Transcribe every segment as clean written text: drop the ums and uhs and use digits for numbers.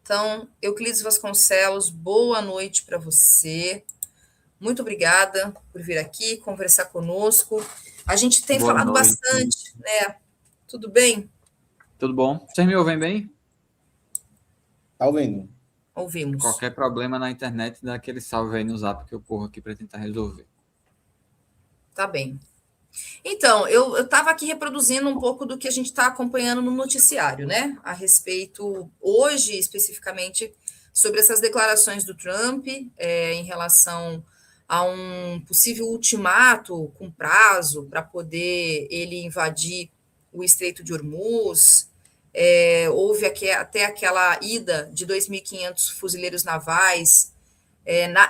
Então, Euclides Vasconcelos, boa noite para você. Muito obrigada por vir aqui conversar conosco. A gente tem Boa falado noite. bastante, né? Tudo bem? Tudo bom? Vocês me ouvem bem? Tá ouvindo? Ouvimos. Qualquer problema na internet, dá aquele salve aí no Zap que eu corro aqui para tentar resolver. Tá bem. Então, eu estava aqui reproduzindo um pouco do que a gente está acompanhando no noticiário, né? A respeito, hoje especificamente, sobre essas declarações do Trump em relação a um possível ultimato com prazo para poder ele invadir o Estreito de Hormuz. Houve até aquela ida de 2.500 fuzileiros navais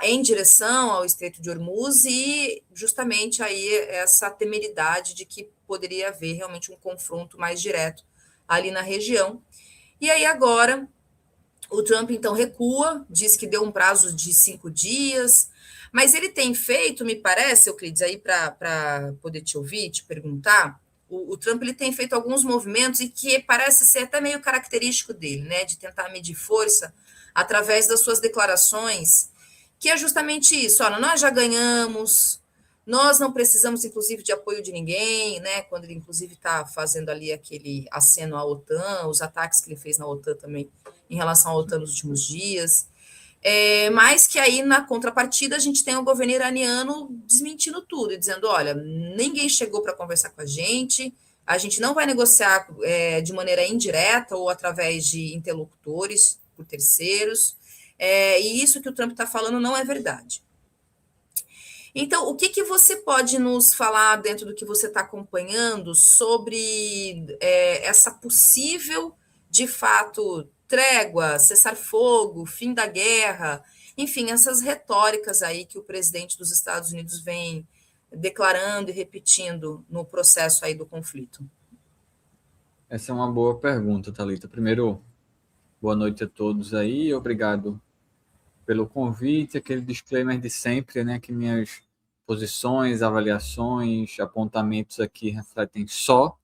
em direção ao Estreito de Hormuz e justamente aí essa temeridade de que poderia haver realmente um confronto mais direto ali na região. E aí agora o Trump então recua, diz que deu um prazo de 5 dias, mas ele tem feito, me parece, Euclides, aí para poder te ouvir, te perguntar, o Trump ele tem feito alguns movimentos e que parece ser até meio característico dele, né, de tentar medir força através das suas declarações, que é justamente isso, olha, nós já ganhamos, nós não precisamos, inclusive, de apoio de ninguém, né? Quando ele, inclusive, está fazendo ali aquele aceno à OTAN, os ataques que ele fez na OTAN também, em relação à OTAN nos últimos dias. Mas que aí, na contrapartida, a gente tem o governo iraniano desmentindo tudo e dizendo: olha, ninguém chegou para conversar com a gente não vai negociar de maneira indireta ou através de interlocutores, por terceiros. E isso que o Trump está falando não é verdade. Então, o que você pode nos falar dentro do que você está acompanhando sobre essa possível, de fato, trégua, cessar-fogo, fim da guerra, enfim, essas retóricas aí que o presidente dos Estados Unidos vem declarando e repetindo no processo aí do conflito? Essa é uma boa pergunta, Thalita. Primeiro, boa noite a todos aí. Obrigado pelo convite, aquele disclaimer de sempre, né, que minhas posições, avaliações, apontamentos aqui refletem só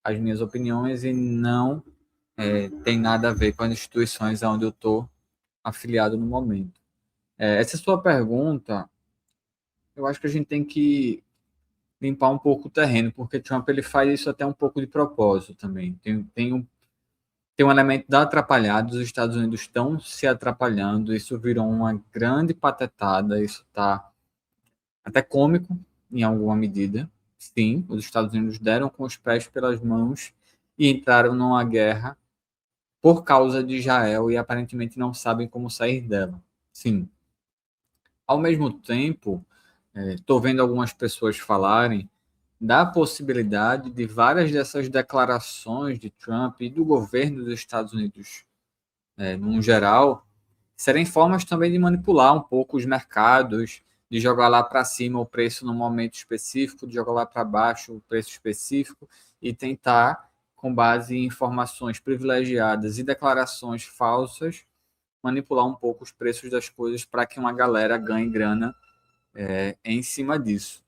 as minhas opiniões e não tem nada a ver com as instituições onde eu estou afiliado no momento. Essa sua pergunta, eu acho que a gente tem que limpar um pouco o terreno, porque Trump ele faz isso até um pouco de propósito também. Tem um elemento da atrapalhada, os Estados Unidos estão se atrapalhando, isso virou uma grande patetada, isso está até cômico em alguma medida. Sim, os Estados Unidos deram com os pés pelas mãos e entraram numa guerra por causa de Israel e aparentemente não sabem como sair dela. Sim. Ao mesmo tempo, estou vendo algumas pessoas falarem da possibilidade de várias dessas declarações de Trump e do governo dos Estados Unidos, no geral, serem formas também de manipular um pouco os mercados, de jogar lá para cima o preço no momento específico, de jogar lá para baixo o preço específico e tentar, com base em informações privilegiadas e declarações falsas, manipular um pouco os preços das coisas para que uma galera ganhe grana em cima disso.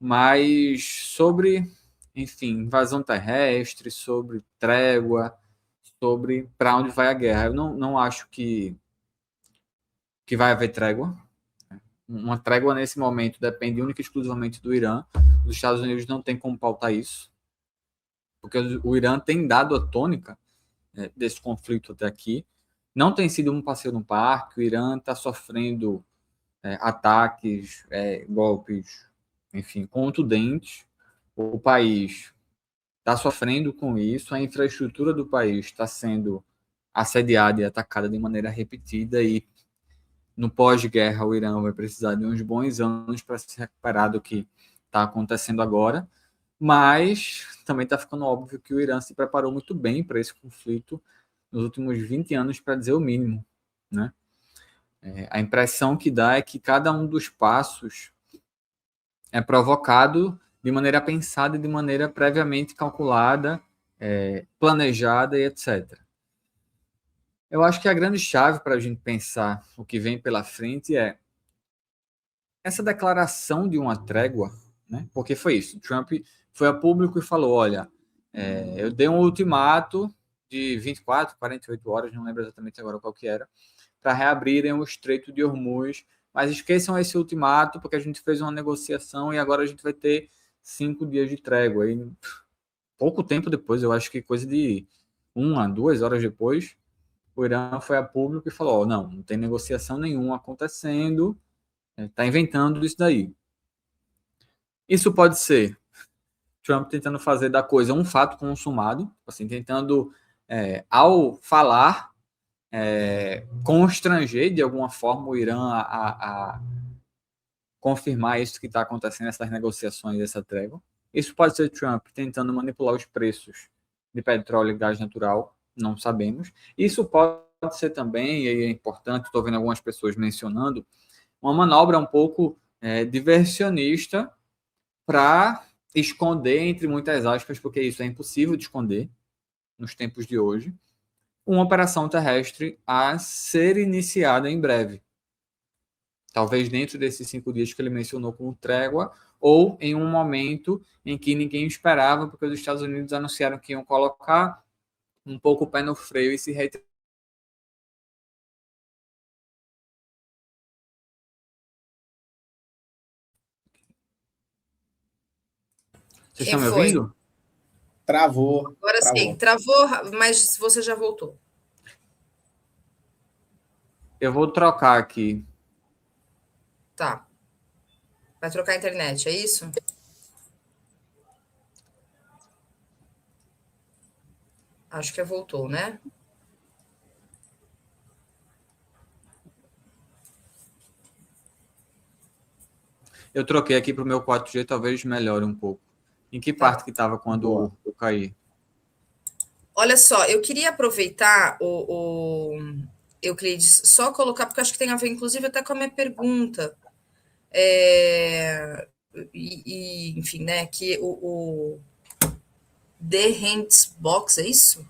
Mas sobre, enfim, invasão terrestre, sobre trégua, sobre para onde vai a guerra, eu não acho que vai haver trégua. Uma trégua nesse momento depende única e exclusivamente do Irã. Os Estados Unidos não tem como pautar isso, porque o Irã tem dado a tônica desse conflito até aqui. Não tem sido um passeio no parque, o Irã está sofrendo ataques, golpes, enfim, contundentes. O país está sofrendo com isso, a infraestrutura do país está sendo assediada e atacada de maneira repetida e no pós-guerra o Irã vai precisar de uns bons anos para se recuperar do que está acontecendo agora, mas também está ficando óbvio que o Irã se preparou muito bem para esse conflito nos últimos 20 anos, para dizer o mínimo, né? A impressão que dá é que cada um dos passos é provocado de maneira pensada e de maneira previamente calculada, planejada e etc. Eu acho que a grande chave para a gente pensar o que vem pela frente é essa declaração de uma trégua, né? Porque foi isso. Trump foi a público e falou: olha, eu dei um ultimato de 24, 48 horas, não lembro exatamente agora qual que era, para reabrirem o Estreito de Hormuz. Mas esqueçam esse ultimato, porque a gente fez uma negociação e agora a gente vai ter 5 dias de trégua. E pouco tempo depois, eu acho que coisa de 1 a 2 horas depois, o Irã foi a público e falou: não tem negociação nenhuma acontecendo, está inventando isso daí. Isso pode ser Trump tentando fazer da coisa um fato consumado, assim, tentando, ao falar, constranger de alguma forma o Irã a confirmar isso que está acontecendo, essas negociações, essa trégua. Isso pode ser Trump tentando manipular os preços de petróleo e gás natural, não sabemos. Isso pode ser também, e é importante, estou vendo algumas pessoas mencionando, uma manobra um pouco diversionista para esconder, entre muitas aspas, porque isso é impossível de esconder nos tempos de hoje, uma operação terrestre a ser iniciada em breve. Talvez dentro desses 5 dias que ele mencionou como trégua, ou em um momento em que ninguém esperava, porque os Estados Unidos anunciaram que iam colocar um pouco o pé no freio e se retirar. Vocês Quem estão me foi? ouvindo? Travou. Agora sim, travou, mas você já voltou. Eu vou trocar aqui. Tá. Vai trocar a internet, é isso? Acho que voltou, né? Eu troquei aqui para o meu 4G, talvez melhore um pouco. Em que Tá. parte que estava quando Boa. eu caí? Olha só, eu queria aproveitar o Euclides, só colocar, porque acho que tem a ver, inclusive, até com a minha pergunta. Enfim, né? Que o The Hands Box, é isso?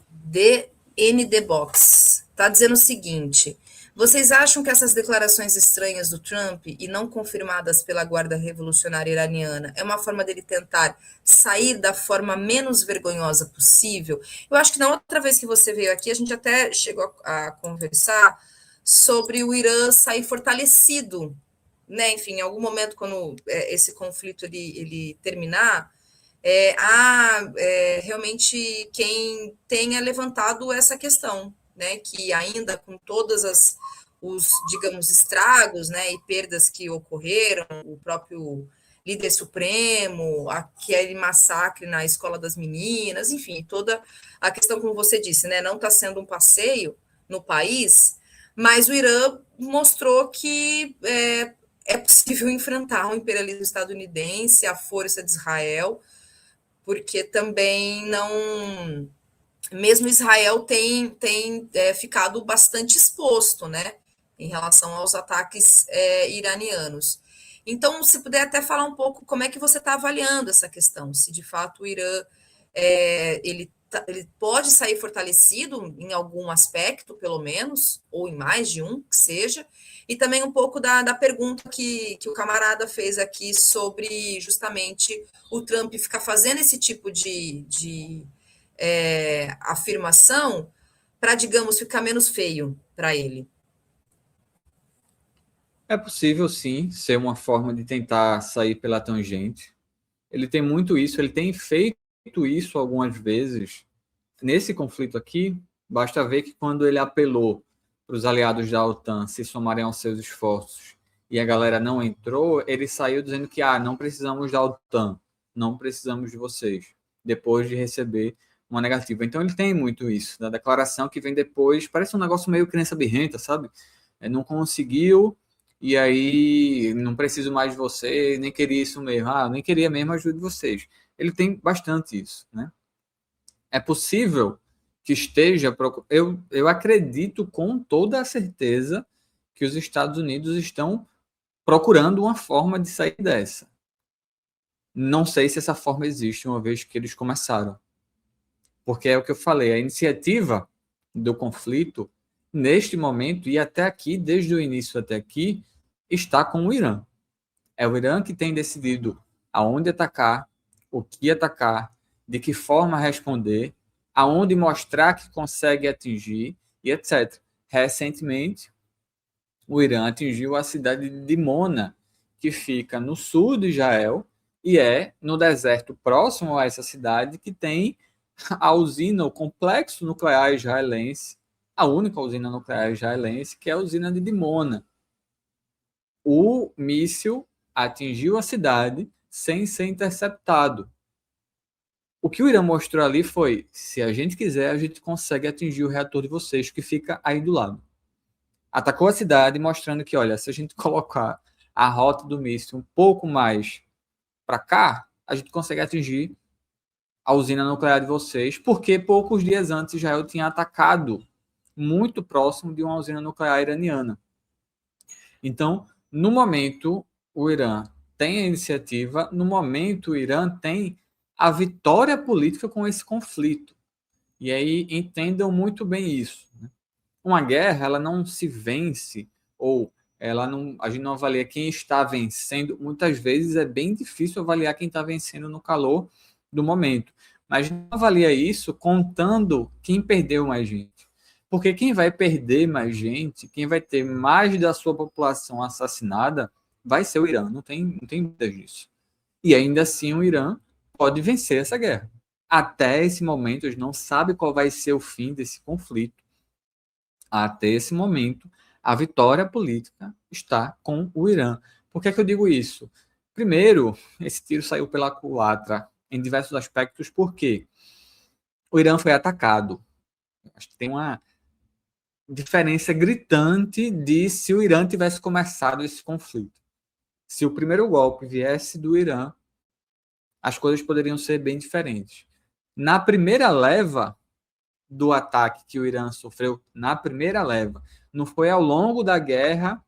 DND Box está dizendo o seguinte: vocês acham que essas declarações estranhas do Trump e não confirmadas pela Guarda Revolucionária Iraniana é uma forma dele tentar sair da forma menos vergonhosa possível? Eu acho que na outra vez que você veio aqui, a gente até chegou a conversar sobre o Irã sair fortalecido, né? Enfim, em algum momento, quando esse conflito ele terminar, realmente quem tenha levantado essa questão, né, que ainda com todas os, digamos, estragos, né, e perdas que ocorreram, o próprio líder supremo, aquele massacre na escola das meninas, enfim, toda a questão, como você disse, né, não está sendo um passeio no país, mas o Irã mostrou que é possível enfrentar o imperialismo estadunidense, a força de Israel, porque também não. Mesmo Israel tem ficado bastante exposto, né, em relação aos ataques iranianos. Então, se puder até falar um pouco como é que você está avaliando essa questão, se de fato o Irã ele pode sair fortalecido em algum aspecto, pelo menos, ou em mais de um, que seja, e também um pouco da pergunta que o camarada fez aqui sobre justamente o Trump ficar fazendo esse tipo de afirmação para, digamos, ficar menos feio para ele. É possível, sim, ser uma forma de tentar sair pela tangente. Ele tem muito isso, ele tem feito isso algumas vezes. Nesse conflito aqui, basta ver que quando ele apelou para os aliados da OTAN se somarem aos seus esforços e a galera não entrou, ele saiu dizendo que não precisamos da OTAN, não precisamos de vocês, depois de receber uma negativa. Então ele tem muito isso, da declaração que vem depois, parece um negócio meio criança birrenta, sabe? Não conseguiu, e aí não preciso mais de você, nem queria isso mesmo, nem queria mesmo a ajuda de vocês. Ele tem bastante isso, né? É possível que esteja. Eu acredito com toda a certeza que os Estados Unidos estão procurando uma forma de sair dessa. Não sei se essa forma existe uma vez que eles começaram. Porque é o que eu falei, a iniciativa do conflito, neste momento e até aqui, desde o início até aqui, está com o Irã. É o Irã que tem decidido aonde atacar, o que atacar, de que forma responder. aonde mostrar que consegue atingir e etc. Recentemente, o Irã atingiu a cidade de Dimona, que fica no sul de Israel, e é no deserto próximo a essa cidade que tem a usina, o complexo nuclear israelense, a única usina nuclear israelense, que é a usina de Dimona. O míssil atingiu a cidade sem ser interceptado. O que o Irã mostrou ali foi, se a gente quiser, a gente consegue atingir o reator de vocês, que fica aí do lado. Atacou a cidade, mostrando que, olha, se a gente colocar a rota do míssil um pouco mais para cá, a gente consegue atingir a usina nuclear de vocês, porque poucos dias antes Israel tinha atacado muito próximo de uma usina nuclear iraniana. Então, no momento, o Irã tem a iniciativa, no momento, o Irã tem a vitória política com esse conflito. E aí entendam muito bem isso. Uma guerra, ela não se vence, ou a gente não avalia quem está vencendo. Muitas vezes é bem difícil avaliar quem está vencendo no calor do momento. Mas não avalia isso contando quem perdeu mais gente. Porque quem vai perder mais gente, quem vai ter mais da sua população assassinada, vai ser o Irã. Não tem dúvida disso. E ainda assim o Irã pode vencer essa guerra. Até esse momento, a gente não sabe qual vai ser o fim desse conflito. Até esse momento, a vitória política está com o Irã. Por que é que eu digo isso? Primeiro, esse tiro saiu pela culatra em diversos aspectos, porque o Irã foi atacado. Acho que tem uma diferença gritante de se o Irã tivesse começado esse conflito. Se o primeiro golpe viesse do Irã, as coisas poderiam ser bem diferentes. Na primeira leva do ataque que o Irã sofreu, na primeira leva, não foi ao longo da guerra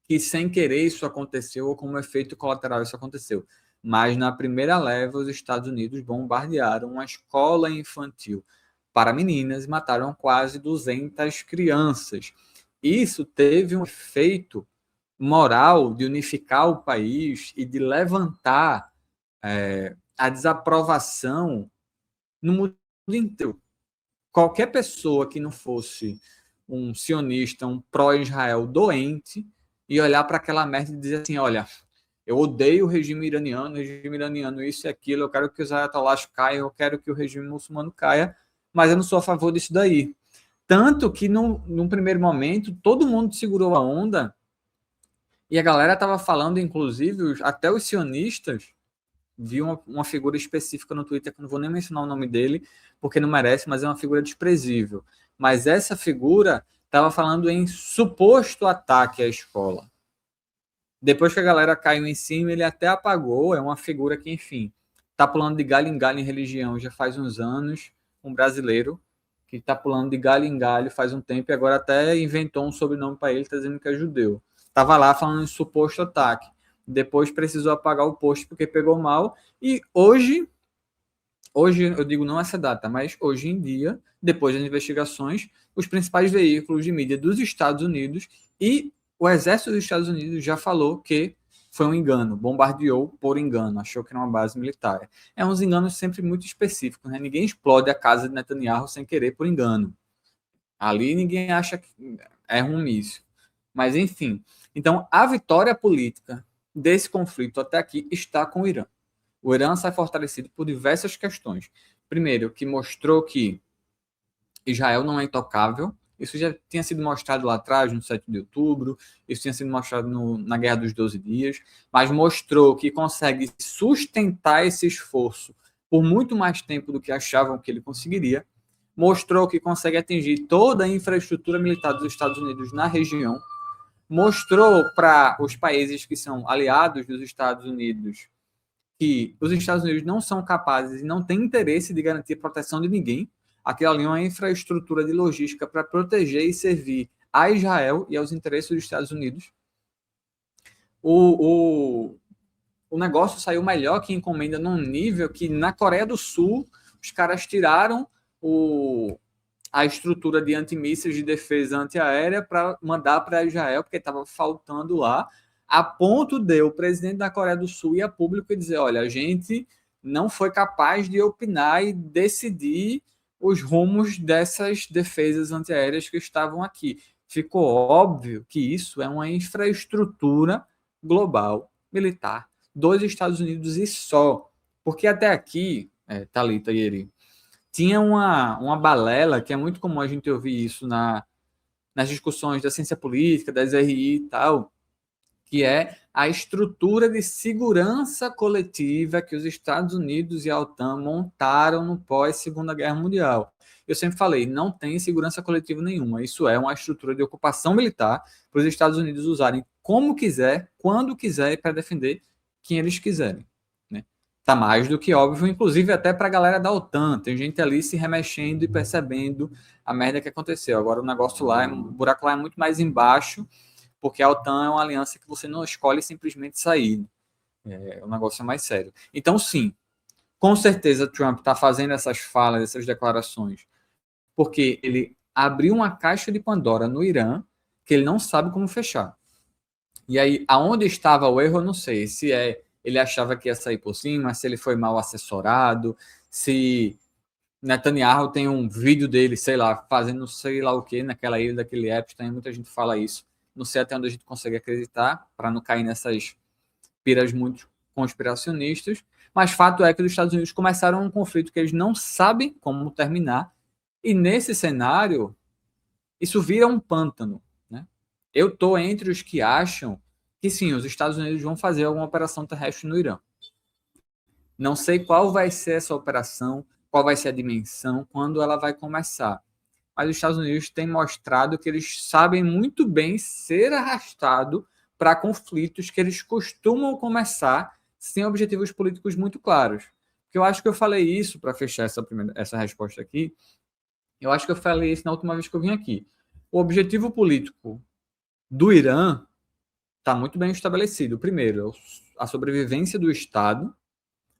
que sem querer isso aconteceu ou como efeito colateral isso aconteceu. Mas na primeira leva, os Estados Unidos bombardearam uma escola infantil para meninas e mataram quase 200 crianças. Isso teve um efeito moral de unificar o país e de levantar a desaprovação no mundo inteiro. Qualquer pessoa que não fosse um sionista, um pró-Israel doente, e olhar para aquela merda e dizer assim, olha, eu odeio o regime iraniano isso e aquilo, eu quero que os ayatollahs caiam, eu quero que o regime muçulmano caia, mas eu não sou a favor disso daí. Tanto que, num primeiro momento, todo mundo segurou a onda e a galera estava falando, inclusive, até os sionistas, vi uma figura específica no Twitter, que eu não vou nem mencionar o nome dele, porque não merece, mas é uma figura desprezível. Mas essa figura estava falando em suposto ataque à escola. Depois que a galera caiu em cima, ele até apagou, é uma figura que, enfim, está pulando de galho em religião já faz uns anos, um brasileiro que está pulando de galho em galho faz um tempo e agora até inventou um sobrenome para ele, está dizendo que é judeu. Estava lá falando em suposto ataque. Depois precisou apagar o post porque pegou mal. E hoje eu digo não essa data, mas hoje em dia, depois das investigações, os principais veículos de mídia dos Estados Unidos e o exército dos Estados Unidos já falou que foi um engano, bombardeou por engano, achou que era uma base militar. É uns enganos sempre muito específicos, né? Ninguém explode a casa de Netanyahu sem querer por engano. Ali ninguém acha que é um míssil. Mas, enfim. Então, a vitória política desse conflito até aqui está com o Irã. O Irã sai fortalecido por diversas questões. Primeiro, que mostrou que Israel não é intocável. Isso já tinha sido mostrado lá atrás, no 7 de outubro, isso tinha sido mostrado na Guerra dos 12 Dias, mas mostrou que consegue sustentar esse esforço por muito mais tempo do que achavam que ele conseguiria, mostrou que consegue atingir toda a infraestrutura militar dos Estados Unidos na região, mostrou para os países que são aliados dos Estados Unidos que os Estados Unidos não são capazes e não têm interesse de garantir a proteção de ninguém. Aquilo ali é uma infraestrutura de logística para proteger e servir a Israel e aos interesses dos Estados Unidos. O negócio saiu melhor que encomenda num nível que na Coreia do Sul os caras tiraram a estrutura de antimísseis de defesa antiaérea para mandar para Israel, porque estava faltando lá, a ponto de o presidente da Coreia do Sul ir a público e dizer, olha, a gente não foi capaz de opinar e decidir os rumos dessas defesas antiaéreas que estavam aqui. Ficou óbvio que isso é uma infraestrutura global militar dos Estados Unidos e só. Porque até aqui, Thalita e Eri, tinha uma balela, que é muito comum a gente ouvir isso nas discussões da ciência política, das RI e tal, que é a estrutura de segurança coletiva que os Estados Unidos e a OTAN montaram no pós-Segunda Guerra Mundial. Eu sempre falei, não tem segurança coletiva nenhuma. Isso é uma estrutura de ocupação militar para os Estados Unidos usarem como quiser, quando quiser, para defender quem eles quiserem. Né? Tá mais do que óbvio, inclusive até para a galera da OTAN. Tem gente ali se remexendo e percebendo a merda que aconteceu. Agora o negócio lá, o buraco lá é muito mais embaixo, porque a OTAN é uma aliança que você não escolhe simplesmente sair. O negócio é mais sério. Então, sim, com certeza Trump está fazendo essas falas, essas declarações, porque ele abriu uma caixa de Pandora no Irã que ele não sabe como fechar. E aí, aonde estava o erro, eu não sei. Se ele achava que ia sair por cima, se ele foi mal assessorado, se Netanyahu tem um vídeo dele, sei lá, fazendo sei lá o que naquela ilha daquele Epstein, muita gente fala isso. Não sei até onde a gente consegue acreditar, para não cair nessas piras muito conspiracionistas, mas fato é que os Estados Unidos começaram um conflito que eles não sabem como terminar, e nesse cenário, isso vira um pântano. Né? Eu estou entre os que acham que sim, os Estados Unidos vão fazer alguma operação terrestre no Irã. Não sei qual vai ser essa operação, qual vai ser a dimensão, quando ela vai começar. Mas os Estados Unidos têm mostrado que eles sabem muito bem ser arrastado para conflitos que eles costumam começar sem objetivos políticos muito claros. Porque eu acho que eu falei isso, para fechar essa resposta aqui, eu acho que eu falei isso na última vez que eu vim aqui. O objetivo político do Irã está muito bem estabelecido. Primeiro, a sobrevivência do Estado,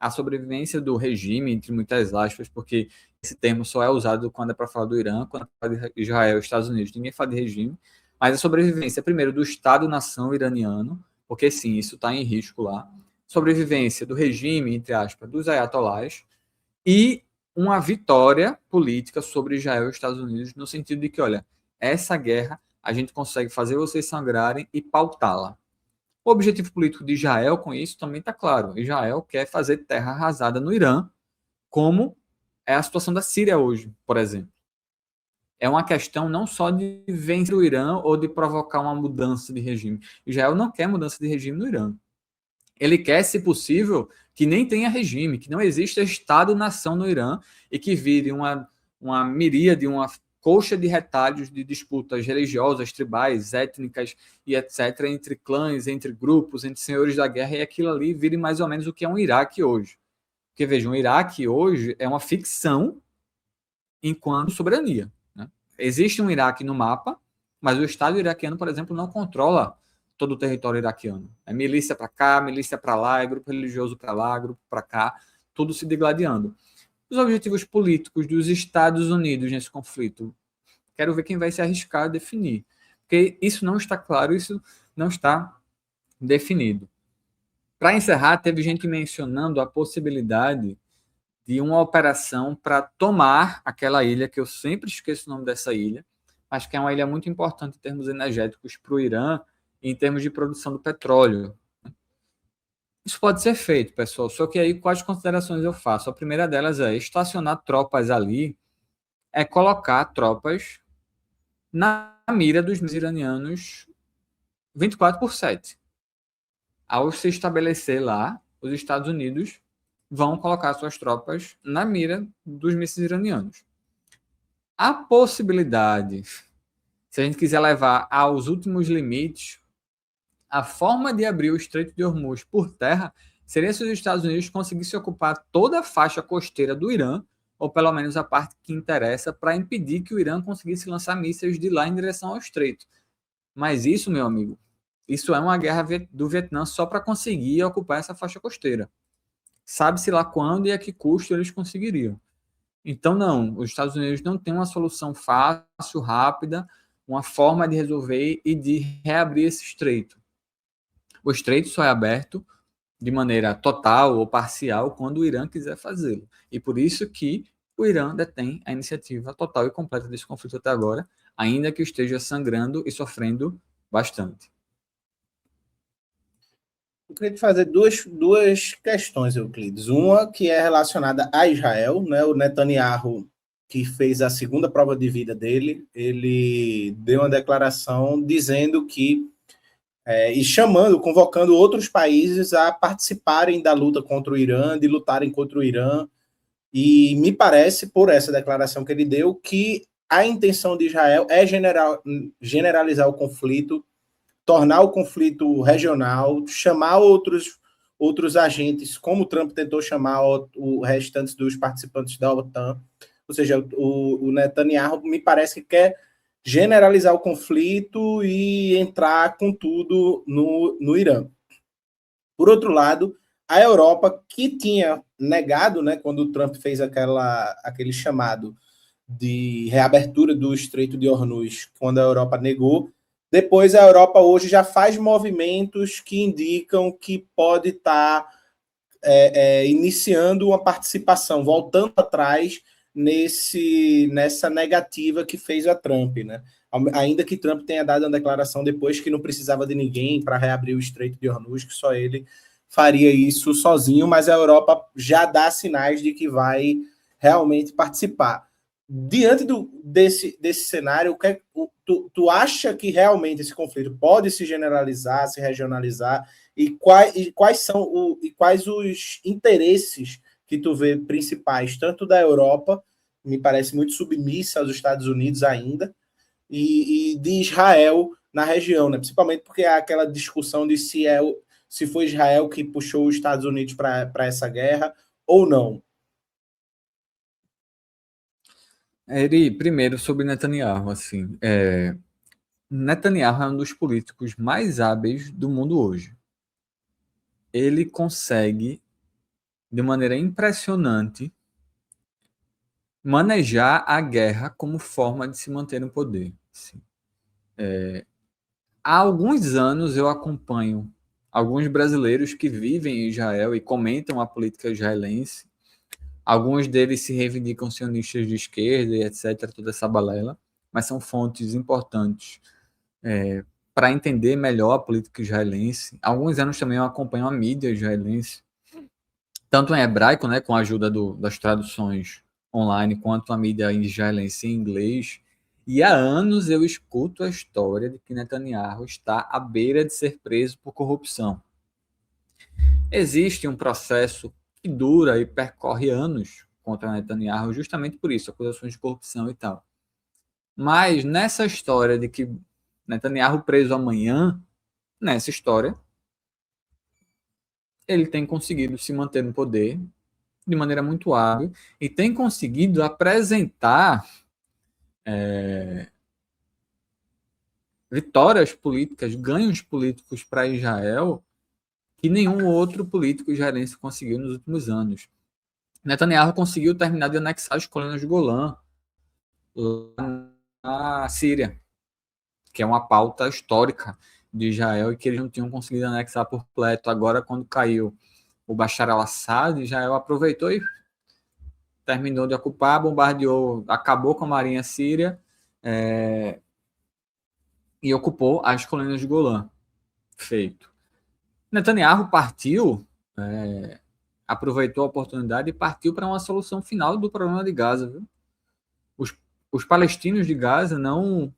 a sobrevivência do regime, entre muitas aspas, porque esse termo só é usado quando é para falar do Irã, quando é para falar de Israel, Estados Unidos, ninguém fala de regime, mas a sobrevivência, primeiro, do Estado-nação iraniano, porque sim, isso está em risco lá, sobrevivência do regime, entre aspas, dos ayatolás, e uma vitória política sobre Israel e Estados Unidos, no sentido de que, olha, essa guerra a gente consegue fazer vocês sangrarem e pautá-la. O objetivo político de Israel com isso também está claro. Israel quer fazer terra arrasada no Irã, como é a situação da Síria hoje, por exemplo. É uma questão não só de vencer o Irã ou de provocar uma mudança de regime. Israel não quer mudança de regime no Irã. Ele quer, se possível, que nem tenha regime, que não exista Estado-nação no Irã e que vire uma miríade, uma colcha de retalhos de disputas religiosas, tribais, étnicas e etc., entre clãs, entre grupos, entre senhores da guerra, e aquilo ali vire mais ou menos o que é um Iraque hoje. Porque, vejam, o Iraque hoje é uma ficção enquanto soberania. Né? Existe um Iraque no mapa, mas o Estado iraquiano, por exemplo, não controla todo o território iraquiano. É milícia para cá, milícia para lá, é grupo religioso para lá, grupo para cá, tudo se degladiando. Os objetivos políticos dos Estados Unidos nesse conflito, quero ver quem vai se arriscar a definir. Porque isso não está claro, isso não está definido. Para encerrar, teve gente mencionando a possibilidade de uma operação para tomar aquela ilha, que eu sempre esqueço o nome dessa ilha, mas que é uma ilha muito importante em termos energéticos para o Irã e em termos de produção do petróleo. Isso pode ser feito, pessoal, só que aí quais considerações eu faço? A primeira delas é estacionar tropas ali, é colocar tropas na mira dos iranianos 24/7. Ao se estabelecer lá, os Estados Unidos vão colocar suas tropas na mira dos mísseis iranianos. A possibilidade, se a gente quiser levar aos últimos limites, a forma de abrir o Estreito de Hormuz por terra seria se os Estados Unidos conseguissem ocupar toda a faixa costeira do Irã, ou pelo menos a parte que interessa, para impedir que o Irã conseguisse lançar mísseis de lá em direção ao Estreito. Mas isso, meu amigo, isso é uma guerra do Vietnã só para conseguir ocupar essa faixa costeira. Sabe-se lá quando e a que custo eles conseguiriam. Então, não, os Estados Unidos não têm uma solução fácil, rápida, uma forma de resolver e de reabrir esse estreito. O estreito só é aberto de maneira total ou parcial quando o Irã quiser fazê-lo. E por isso que o Irã detém a iniciativa total e completa desse conflito até agora, ainda que esteja sangrando e sofrendo bastante. Eu queria te fazer duas questões, Euclides. Uma que é relacionada a Israel, né? O Netanyahu, que fez a segunda prova de vida dele, ele deu uma declaração dizendo que e chamando, convocando outros países a participarem da luta contra o Irã, de lutarem contra o Irã. E me parece, por essa declaração que ele deu, que a intenção de Israel é generalizar o conflito, tornar o conflito regional, chamar outros agentes, como o Trump tentou chamar os restantes dos participantes da OTAN. Ou seja, o Netanyahu me parece que quer generalizar o conflito e entrar com tudo no Irã. Por outro lado, a Europa, que tinha negado, né, quando o Trump fez aquele chamado de reabertura do Estreito de Hormuz, quando a Europa negou, depois a Europa hoje já faz movimentos que indicam que pode estar iniciando uma participação, voltando atrás nessa negativa que fez a Trump, né? Ainda que Trump tenha dado uma declaração depois que não precisava de ninguém para reabrir o Estreito de Hormuz, que só ele faria isso sozinho, mas a Europa já dá sinais de que vai realmente participar. Diante desse cenário, tu acha que realmente esse conflito pode se generalizar, se regionalizar, e quais os interesses que tu vê principais, tanto da Europa, me parece muito submissa aos Estados Unidos ainda, e de Israel na região, né? Principalmente porque há aquela discussão de se foi Israel que puxou os Estados Unidos para essa guerra ou não. Eri, primeiro sobre Netanyahu, assim, Netanyahu é um dos políticos mais hábeis do mundo hoje. Ele consegue, de maneira impressionante, manejar a guerra como forma de se manter no poder. Assim. Há alguns anos eu acompanho alguns brasileiros que vivem em Israel e comentam a política israelense. Alguns deles se reivindicam sionistas de esquerda e etc., toda essa balela, mas são fontes importantes para entender melhor a política israelense. Há alguns anos também eu acompanho a mídia israelense, tanto em hebraico, né, com a ajuda das traduções online, quanto a mídia israelense em inglês. E há anos eu escuto a história de que Netanyahu está à beira de ser preso por corrupção. Existe um processo que dura e percorre anos contra Netanyahu justamente por isso, acusações de corrupção e tal. Mas nessa história de que Netanyahu preso amanhã, nessa história, ele tem conseguido se manter no poder de maneira muito hábil e tem conseguido apresentar vitórias políticas, ganhos políticos para Israel que nenhum outro político israelense conseguiu nos últimos anos. Netanyahu conseguiu terminar de anexar as colinas de Golã lá na Síria, que é uma pauta histórica de Israel e que eles não tinham conseguido anexar por completo. Agora, quando caiu o Bashar al-Assad, Israel aproveitou e terminou de ocupar, bombardeou, acabou com a marinha síria e ocupou as colinas de Golã. Feito. Netanyahu partiu, aproveitou a oportunidade e partiu para uma solução final do problema de Gaza. Viu? Os palestinos de Gaza não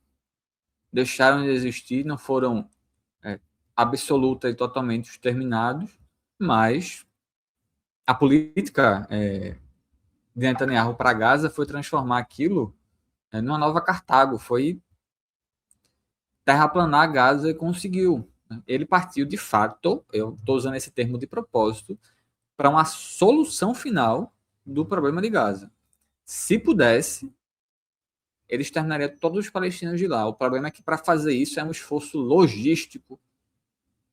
deixaram de existir, não foram absoluta e totalmente exterminados, mas a política de Netanyahu para Gaza foi transformar aquilo numa nova Cartago, foi terraplanar Gaza e conseguiu. Ele partiu, de fato, eu estou usando esse termo de propósito, para uma solução final do problema de Gaza. Se pudesse, ele exterminaria todos os palestinos de lá. O problema é que para fazer isso é um esforço logístico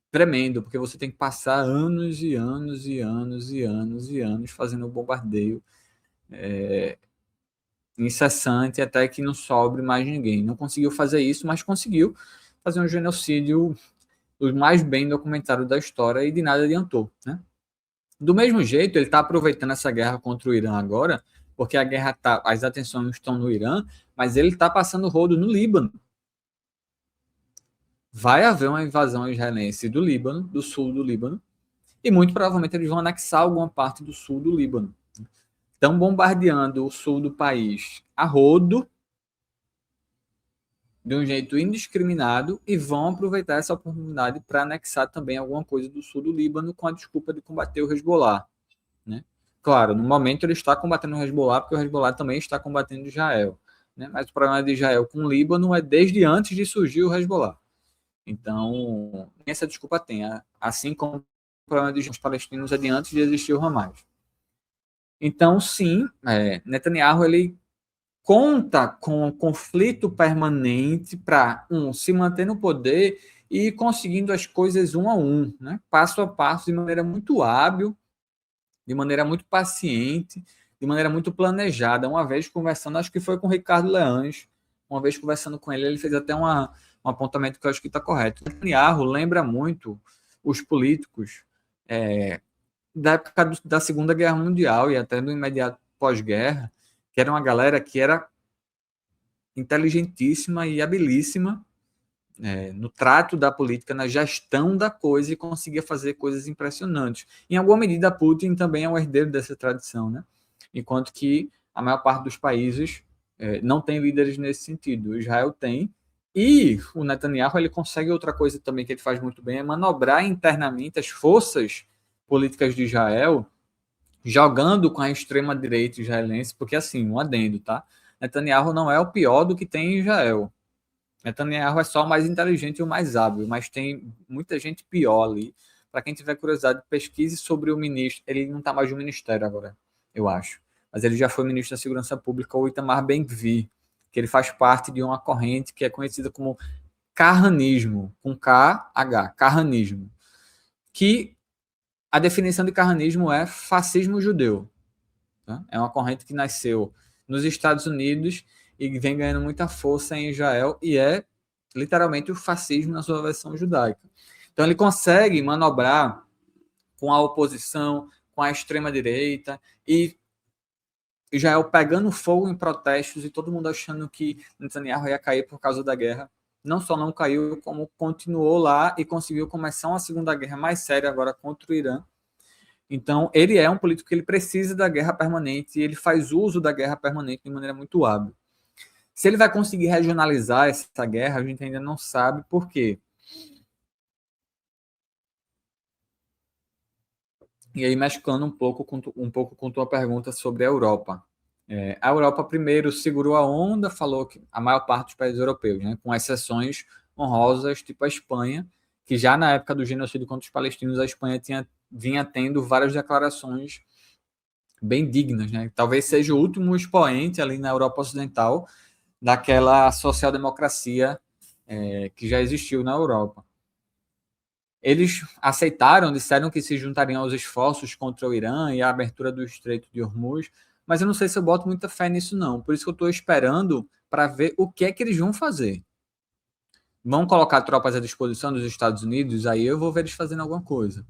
tremendo, porque você tem que passar anos e anos e anos e anos e anos fazendo um bombardeio incessante até que não sobre mais ninguém. Não conseguiu fazer isso, mas conseguiu fazer um genocídio os mais bem documentados da história e de nada adiantou, né? Do mesmo jeito, ele está aproveitando essa guerra contra o Irã agora porque a guerra as atenções estão no Irã, mas ele está passando rodo no Líbano. Vai haver uma invasão israelense do Líbano, do sul do Líbano, e muito provavelmente eles vão anexar alguma parte do sul do Líbano. Estão bombardeando o sul do país a rodo, de um jeito indiscriminado, e vão aproveitar essa oportunidade para anexar também alguma coisa do sul do Líbano com a desculpa de combater o Hezbollah, né? Claro, no momento ele está combatendo o Hezbollah, porque o Hezbollah também está combatendo Israel, né? Mas o problema de Israel com o Líbano é desde antes de surgir o Hezbollah. Então, essa desculpa tem, assim como o problema dos palestinos é de antes de existir o Hamas. Então, sim, Netanyahu ele conta com um conflito permanente para, se manter no poder e conseguindo as coisas um a um, né? Passo a passo, de maneira muito hábil, de maneira muito paciente, de maneira muito planejada. Uma vez conversando, acho que foi com o Ricardo Leães, uma vez conversando com ele, ele fez até um apontamento que eu acho que está correto. Netanyahu lembra muito os políticos da época da Segunda Guerra Mundial e até do imediato pós-guerra, que era uma galera que era inteligentíssima e habilíssima no trato da política, na gestão da coisa, e conseguia fazer coisas impressionantes. Em alguma medida, Putin também é um herdeiro dessa tradição, né? Enquanto que a maior parte dos países não tem líderes nesse sentido. O Israel tem, e o Netanyahu ele consegue outra coisa também que ele faz muito bem, é manobrar internamente as forças políticas de Israel, jogando com a extrema-direita israelense, porque assim, um adendo, tá? Netanyahu não é o pior do que tem em Israel. Netanyahu é só o mais inteligente e o mais hábil, mas tem muita gente pior ali. Para quem tiver curiosidade, pesquise sobre o ministro. Ele não está mais no ministério agora, eu acho. Mas ele já foi ministro da Segurança Pública, o Itamar Ben-Gvir, que ele faz parte de uma corrente que é conhecida como Carranismo, com K-H, Carranismo, que a definição de carranismo é fascismo judeu. Tá? É uma corrente que nasceu nos Estados Unidos e vem ganhando muita força em Israel, e é literalmente o fascismo na sua versão judaica. Então ele consegue manobrar com a oposição, com a extrema-direita, e Israel pegando fogo em protestos e todo mundo achando que Netanyahu ia cair por causa da guerra. Não só não caiu, como continuou lá e conseguiu começar uma segunda guerra mais séria agora contra o Irã. Então, ele é um político que ele precisa da guerra permanente e ele faz uso da guerra permanente de maneira muito hábil. Se ele vai conseguir regionalizar essa guerra, a gente ainda não sabe por quê. E aí, mesclando um pouco com tua pergunta sobre a Europa. A Europa primeiro segurou a onda, falou que a maior parte dos países europeus, né, com exceções honrosas, tipo a Espanha, que já na época do genocídio contra os palestinos, a Espanha vinha tendo várias declarações bem dignas, né? Talvez seja o último expoente ali na Europa Ocidental daquela social-democracia que já existiu na Europa. Eles aceitaram, disseram que se juntariam aos esforços contra o Irã e a abertura do Estreito de Hormuz, mas eu não sei se eu boto muita fé nisso, não. Por isso que eu estou esperando para ver o que é que eles vão fazer. Vão colocar tropas à disposição dos Estados Unidos, aí eu vou ver eles fazendo alguma coisa.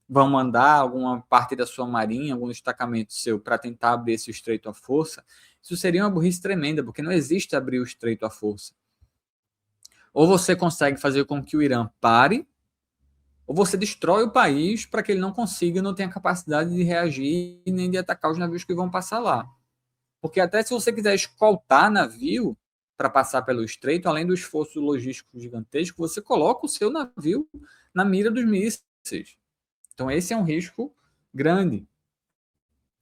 Vão mandar alguma parte da sua marinha, algum destacamento seu, para tentar abrir esse estreito à força. Isso seria uma burrice tremenda, porque não existe abrir o estreito à força. Ou você consegue fazer com que o Irã pare, ou você destrói o país para que ele não consiga, não tenha capacidade de reagir e nem de atacar os navios que vão passar lá. Porque até se você quiser escoltar navio para passar pelo estreito, além do esforço logístico gigantesco, você coloca o seu navio na mira dos mísseis. Então esse é um risco grande.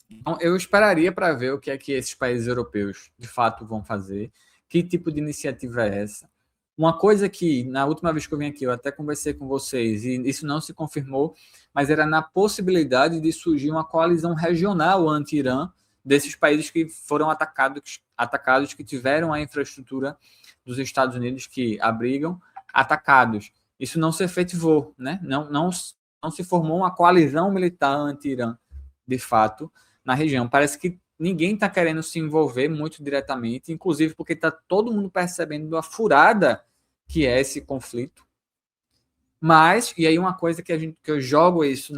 Então eu esperaria para ver o que é que esses países europeus de fato vão fazer, que tipo de iniciativa é essa. Uma coisa que, na última vez que eu vim aqui, eu até conversei com vocês, e isso não se confirmou, mas era na possibilidade de surgir uma coalizão regional anti-Irã, desses países que foram atacados, que tiveram a infraestrutura dos Estados Unidos que abrigam, atacados. Isso não se efetivou, né? Não se formou uma coalizão militar anti-Irã, de fato, na região. Parece que ninguém está querendo se envolver muito diretamente, inclusive porque está todo mundo percebendo a furada que é esse conflito. Mas, e aí uma coisa que eu jogo isso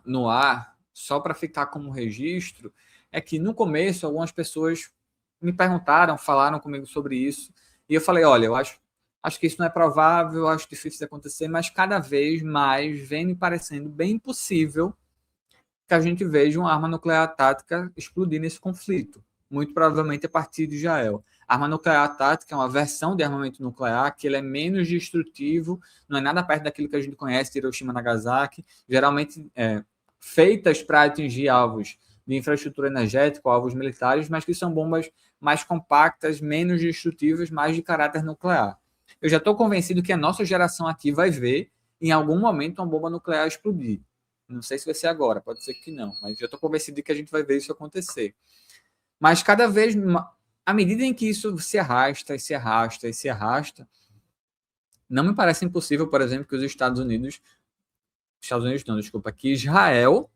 no ar, só para ficar como registro, é que no começo algumas pessoas me perguntaram, falaram comigo sobre isso, e eu falei, olha, eu acho que isso não é provável, eu acho difícil de acontecer, mas cada vez mais vem me parecendo bem impossível que a gente veja uma arma nuclear tática explodir nesse conflito, muito provavelmente a partir de Israel. A arma nuclear tática é uma versão de armamento nuclear que ele é menos destrutivo, não é nada perto daquilo que a gente conhece de Hiroshima e Nagasaki, geralmente feitas para atingir alvos de infraestrutura energética, alvos militares, mas que são bombas mais compactas, menos destrutivas, mais de caráter nuclear. Eu já estou convencido que a nossa geração aqui vai ver, em algum momento, uma bomba nuclear explodir. Não sei se vai ser agora, pode ser que não, mas já estou convencido de que a gente vai ver isso acontecer. Mas cada vez, à medida em que isso se arrasta e se arrasta e se arrasta, não me parece impossível, por exemplo, que os Estados Unidos não, desculpa, que Israel,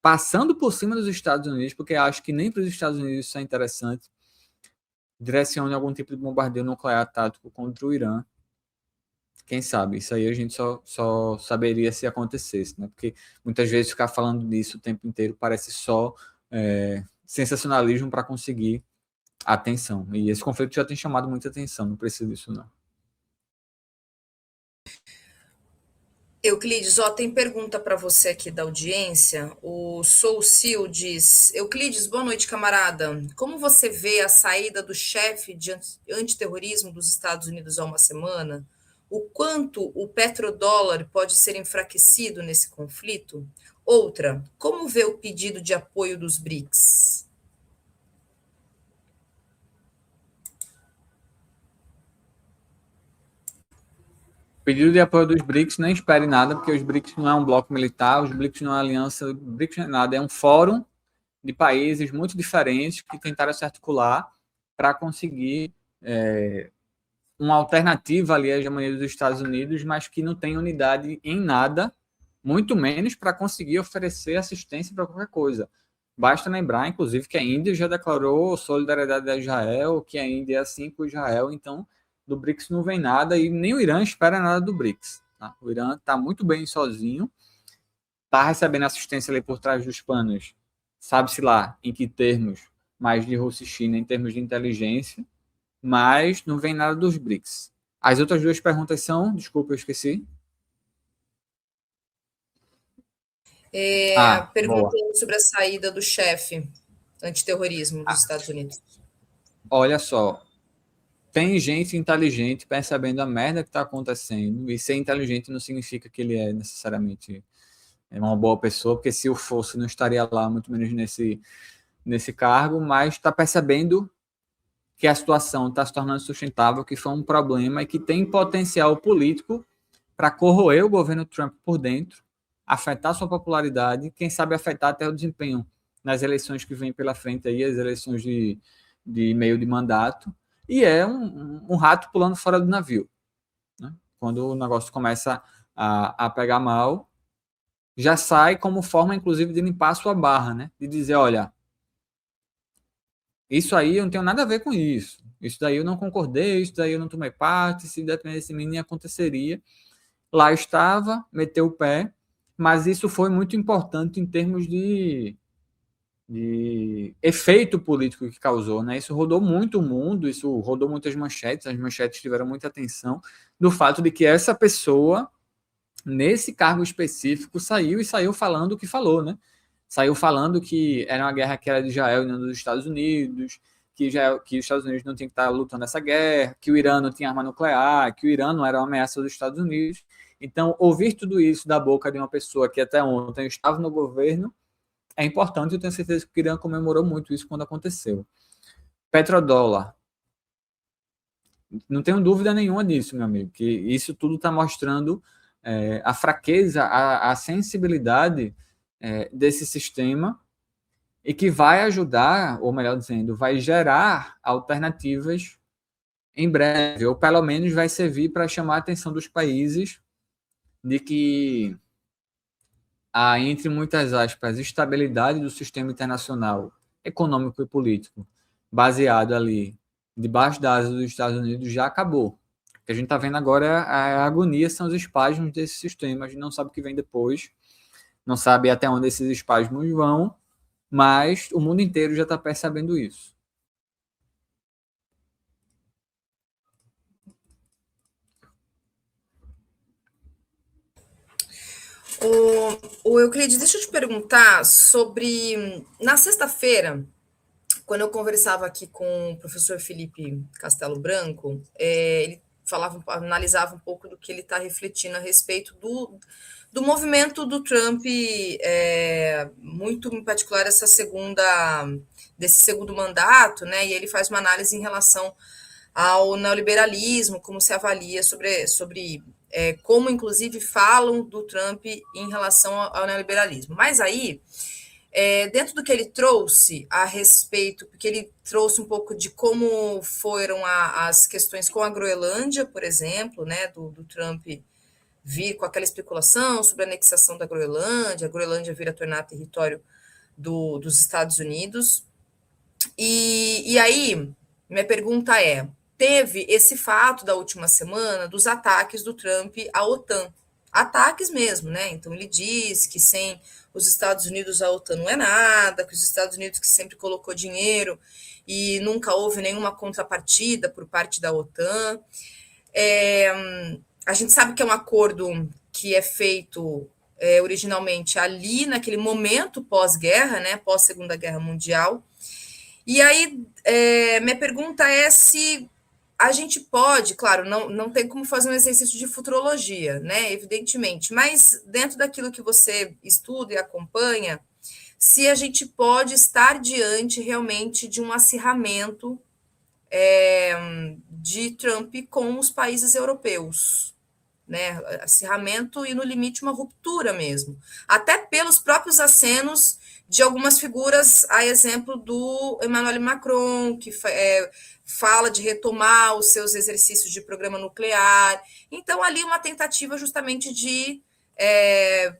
passando por cima dos Estados Unidos, porque acho que nem para os Estados Unidos isso é interessante, direcione algum tipo de bombardeio nuclear tático contra o Irã. Quem sabe? Isso aí a gente só saberia se acontecesse, né? Porque muitas vezes ficar falando disso o tempo inteiro parece só sensacionalismo para conseguir atenção. E esse conflito já tem chamado muita atenção, não precisa disso, não. Euclides, tem pergunta para você aqui da audiência. O Sou Sil diz: Euclides, boa noite, camarada. Como você vê a saída do chefe de antiterrorismo dos Estados Unidos há uma semana? O quanto o petrodólar pode ser enfraquecido nesse conflito? Outra, como vê o pedido de apoio dos BRICS? Pedido de apoio dos BRICS, nem espere nada, porque os BRICS não é um bloco militar, os BRICS não é uma aliança, os BRICS não é nada, é um fórum de países muito diferentes que tentaram se articular para conseguir uma alternativa ali à hegemonia dos Estados Unidos, mas que não tem unidade em nada, muito menos para conseguir oferecer assistência para qualquer coisa. Basta lembrar, inclusive, que a Índia já declarou solidariedade a Israel, que a Índia é assim com Israel, então do BRICS não vem nada e nem o Irã espera nada do BRICS. Tá? O Irã está muito bem sozinho, está recebendo assistência ali por trás dos panos, sabe-se lá em que termos, mais de Rússia e China, em termos de inteligência, mas não vem nada dos BRICS. As outras duas perguntas são, desculpa, eu esqueci. Perguntando sobre a saída do chefe antiterrorismo dos Estados Unidos. Olha só, tem gente inteligente percebendo a merda que está acontecendo, e ser inteligente não significa que ele é necessariamente uma boa pessoa, porque se o fosse não estaria lá, muito menos nesse cargo, mas está percebendo que a situação está se tornando sustentável, que foi um problema e que tem potencial político para corroer o governo Trump por dentro, afetar sua popularidade, quem sabe afetar até o desempenho nas eleições que vêm pela frente aí, as eleições de meio de mandato, e é um rato pulando fora do navio. Né? Quando o negócio começa a pegar mal, já sai como forma, inclusive, de limpar a sua barra, né? De dizer, olha, isso aí eu não tenho nada a ver com isso. Isso daí eu não concordei, isso daí eu não tomei parte, se dependesse de mim, nem aconteceria. Lá estava, meteu o pé, mas isso foi muito importante em termos de efeito político que causou, né? Isso rodou muito o mundo, isso rodou muitas manchetes, as manchetes tiveram muita atenção do fato de que essa pessoa, nesse cargo específico, saiu falando o que falou, né? Saiu falando que era uma guerra que era de Israel e não dos Estados Unidos, que os Estados Unidos não tinham que estar lutando essa guerra, que o Irã não tinha arma nuclear, que o Irã não era uma ameaça dos Estados Unidos. Então, ouvir tudo isso da boca de uma pessoa que até ontem estava no governo é importante. Eu tenho certeza que o Irã comemorou muito isso quando aconteceu. Petrodólar. Não tenho dúvida nenhuma disso, meu amigo, que isso tudo está mostrando a fraqueza, a sensibilidade desse sistema e que vai ajudar, ou melhor dizendo, vai gerar alternativas em breve, ou pelo menos vai servir para chamar a atenção dos países de que há, entre muitas aspas, estabilidade do sistema internacional econômico e político baseado ali debaixo da asa dos Estados Unidos já acabou. O que a gente está vendo agora é a agonia, são os espasmos desse sistema. A gente não sabe o que vem depois, não sabe até onde esses espasmos vão, mas o mundo inteiro já está percebendo isso. O Euclides, deixa eu te perguntar sobre. Na sexta-feira, quando eu conversava aqui com o professor Felipe Castelo Branco, ele analisava um pouco do que ele está refletindo a respeito do movimento do Trump, muito em particular desse segundo mandato, né? E ele faz uma análise em relação ao neoliberalismo, como se avalia sobre como, inclusive, falam do Trump em relação ao neoliberalismo. Mas aí, dentro do que ele trouxe a respeito, porque ele trouxe um pouco de como foram as questões com a Groenlândia, por exemplo, né, do Trump vir com aquela especulação sobre a anexação da Groenlândia, a Groenlândia vir a tornar território dos Estados Unidos. E aí, minha pergunta teve esse fato da última semana dos ataques do Trump à OTAN. Ataques mesmo, né? Então ele diz que sem os Estados Unidos a OTAN não é nada, que os Estados Unidos que sempre colocou dinheiro e nunca houve nenhuma contrapartida por parte da OTAN. A gente sabe que é um acordo que é feito originalmente ali, naquele momento pós-guerra, né? Pós-Segunda Guerra Mundial. E aí, minha pergunta é se a gente pode, claro, não tem como fazer um exercício de futurologia, né? Evidentemente, mas dentro daquilo que você estuda e acompanha, se a gente pode estar diante realmente de um acirramento de Trump com os países europeus, né? Acirramento e, no limite, uma ruptura mesmo. Até pelos próprios acenos de algumas figuras, a exemplo do Emmanuel Macron, que fala de retomar os seus exercícios de programa nuclear. Então, ali uma tentativa justamente de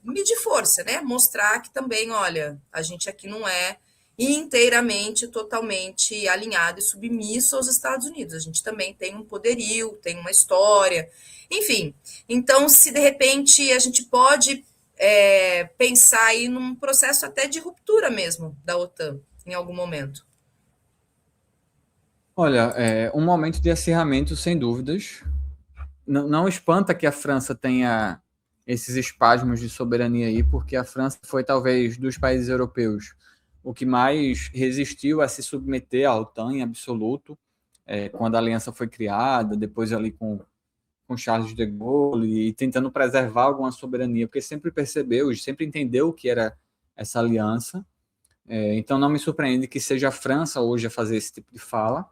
medir força, né? Mostrar que também, olha, a gente aqui não é inteiramente, totalmente alinhado e submisso aos Estados Unidos. A gente também tem um poderio, tem uma história, enfim. Então, se de repente a gente pode pensar aí num processo até de ruptura mesmo da OTAN, em algum momento. Olha, um momento de acirramento, sem dúvidas. Não espanta que a França tenha esses espasmos de soberania aí, porque a França foi, talvez, dos países europeus, o que mais resistiu a se submeter à OTAN em absoluto, quando a aliança foi criada, depois ali com Charles de Gaulle, e tentando preservar alguma soberania, porque sempre percebeu, sempre entendeu o que era essa aliança. Então não me surpreende que seja a França hoje a fazer esse tipo de fala.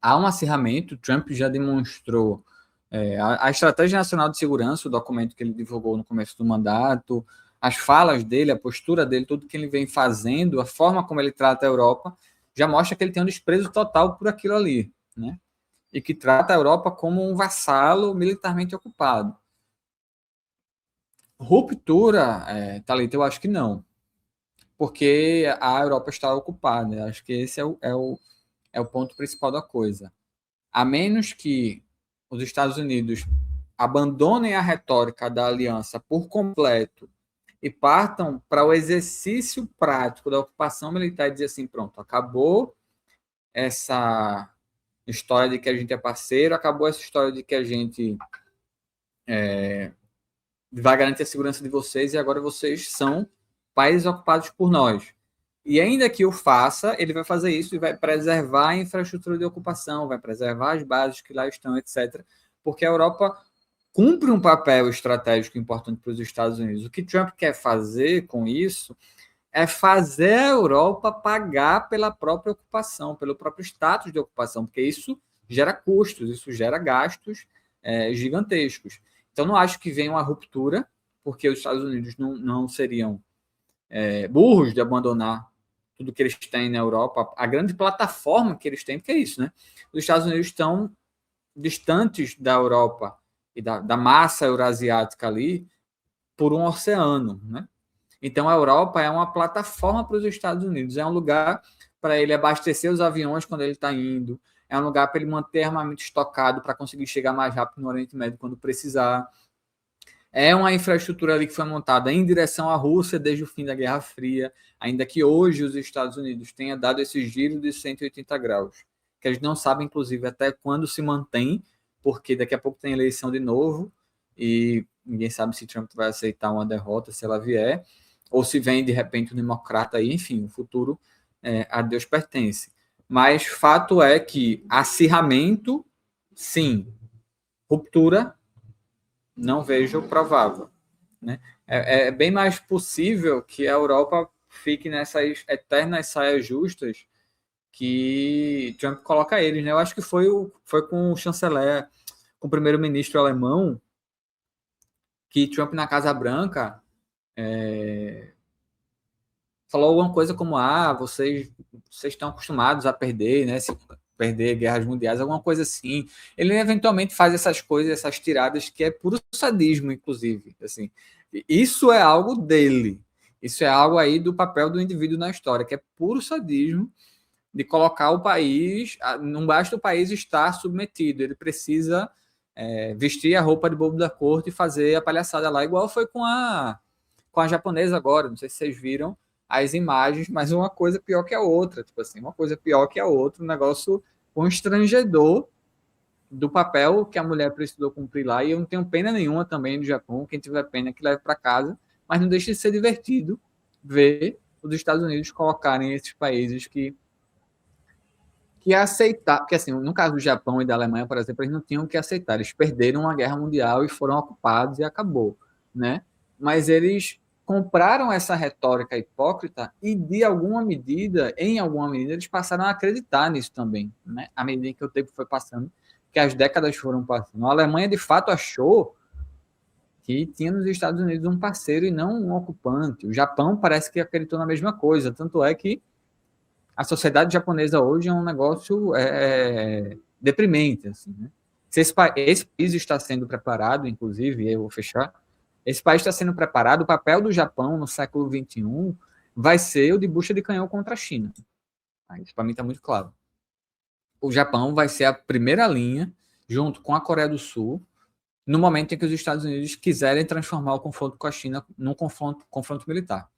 Há um acirramento, Trump já demonstrou a Estratégia Nacional de Segurança, o documento que ele divulgou no começo do mandato, as falas dele, a postura dele, tudo que ele vem fazendo, a forma como ele trata a Europa, já mostra que ele tem um desprezo total por aquilo ali, né? E que trata a Europa como um vassalo militarmente ocupado. Ruptura, Thalita, eu acho que não, porque a Europa está ocupada. Eu acho que esse é o ponto principal da coisa. A menos que os Estados Unidos abandonem a retórica da aliança por completo e partam para o exercício prático da ocupação militar e dizer assim, pronto, acabou essa história de que a gente é parceiro, acabou essa história de que a gente vai garantir a segurança de vocês e agora vocês são países ocupados por nós. E ainda que o faça, ele vai fazer isso e vai preservar a infraestrutura de ocupação, vai preservar as bases que lá estão, etc. Porque a Europa cumpre um papel estratégico importante para os Estados Unidos. O que Trump quer fazer com isso é fazer a Europa pagar pela própria ocupação, pelo próprio status de ocupação, porque isso gera custos, isso gera gastos gigantescos. Então, não acho que venha uma ruptura, porque os Estados Unidos não seriam burros de abandonar tudo que eles têm na Europa, a grande plataforma que eles têm, porque é isso, né? Os Estados Unidos estão distantes da Europa e da massa eurasiática ali por um oceano, né? Então, a Europa é uma plataforma para os Estados Unidos, é um lugar para ele abastecer os aviões quando ele está indo, é um lugar para ele manter armamento estocado para conseguir chegar mais rápido no Oriente Médio quando precisar, É uma infraestrutura ali que foi montada em direção à Rússia desde o fim da Guerra Fria, ainda que hoje os Estados Unidos tenham dado esse giro de 180 graus, que eles não sabem, inclusive, até quando se mantém, porque daqui a pouco tem eleição de novo e ninguém sabe se Trump vai aceitar uma derrota, se ela vier, ou se vem, de repente, um democrata aí, enfim, o futuro a Deus pertence. Mas fato é que acirramento, sim. Ruptura, não vejo provável. Né? É bem mais possível que a Europa fique nessas eternas saias justas que Trump coloca eles. Né? Eu acho que foi com o chanceler, com o primeiro-ministro alemão, que Trump na Casa Branca falou alguma coisa como: vocês estão acostumados a perder, né? Se perder guerras mundiais, alguma coisa assim. Ele eventualmente faz essas coisas, essas tiradas, que é puro sadismo, inclusive. Assim, isso é algo dele. Isso é algo aí do papel do indivíduo na história, que é puro sadismo de colocar o país. Não basta o país estar submetido, ele precisa vestir a roupa de bobo da corte e fazer a palhaçada lá, igual foi com a japonesa agora. Não sei se vocês viram as imagens, mas uma coisa pior que a outra, tipo assim, uma coisa pior que a outra, um negócio constrangedor do papel que a mulher precisou cumprir lá. E eu não tenho pena nenhuma também do Japão, quem tiver pena que leve para casa, mas não deixa de ser divertido ver os Estados Unidos colocarem esses países que aceitar, porque assim, no caso do Japão e da Alemanha, por exemplo, eles não tinham que aceitar, eles perderam uma guerra mundial e foram ocupados e acabou, né? Mas eles compraram essa retórica hipócrita e, em alguma medida, eles passaram a acreditar nisso também, né? À medida que o tempo foi passando, que as décadas foram passando. A Alemanha, de fato, achou que tinha nos Estados Unidos um parceiro e não um ocupante. O Japão parece que acreditou na mesma coisa, tanto é que a sociedade japonesa hoje é um negócio deprimente. Assim, né? Se esse país está sendo preparado, inclusive, eu vou fechar, esse país está sendo preparado, o papel do Japão no século XXI vai ser o de bucha de canhão contra a China. Isso para mim está muito claro. O Japão vai ser a primeira linha, junto com a Coreia do Sul, no momento em que os Estados Unidos quiserem transformar o confronto com a China num confronto militar.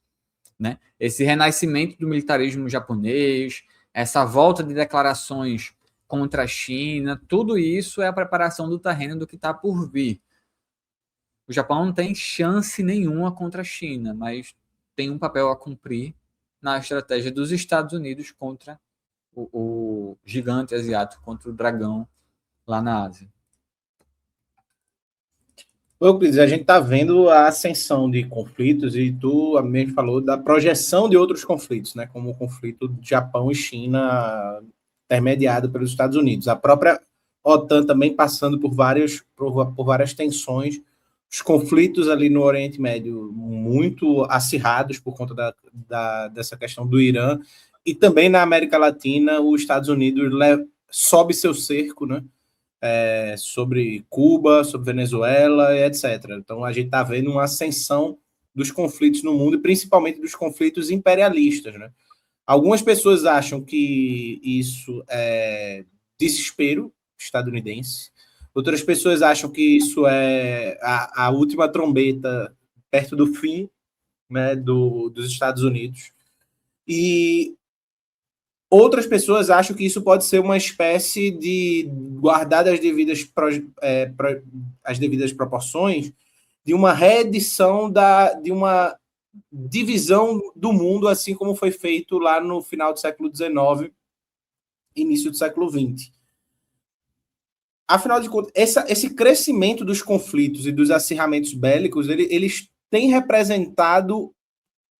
Né? Esse renascimento do militarismo japonês, essa volta de declarações contra a China, tudo isso é a preparação do terreno do que está por vir. O Japão não tem chance nenhuma contra a China, mas tem um papel a cumprir na estratégia dos Estados Unidos contra o gigante asiático, contra o dragão lá na Ásia. Euclides, a gente está vendo a ascensão de conflitos e tu mesmo falou da projeção de outros conflitos, né, como o conflito de Japão e China intermediado pelos Estados Unidos. A própria OTAN também passando por várias tensões, os conflitos ali no Oriente Médio muito acirrados por conta dessa questão do Irã, e também na América Latina os Estados Unidos sobe seu cerco, né? Sobre Cuba, sobre Venezuela, etc. Então, a gente está vendo uma ascensão dos conflitos no mundo, e principalmente dos conflitos imperialistas. Né? Algumas pessoas acham que isso é desespero estadunidense, outras pessoas acham que isso é a última trombeta perto do fim, né, dos Estados Unidos. E outras pessoas acham que isso pode ser uma espécie de, guardar as devidas proporções, de uma reedição de uma divisão do mundo, assim como foi feito lá no final do século XIX, início do século XX. Afinal de contas, esse crescimento dos conflitos e dos acirramentos bélicos, eles têm representado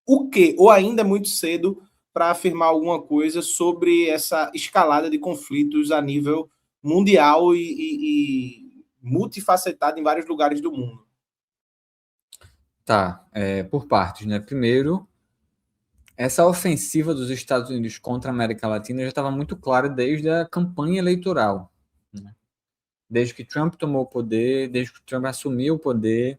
o quê? Ou ainda é muito cedo para afirmar alguma coisa sobre essa escalada de conflitos a nível mundial e multifacetado em vários lugares do mundo? Tá, por partes, né? Primeiro, essa ofensiva dos Estados Unidos contra a América Latina já estava muito clara desde a campanha eleitoral. Né? Desde que Trump tomou o poder, desde que Trump assumiu o poder,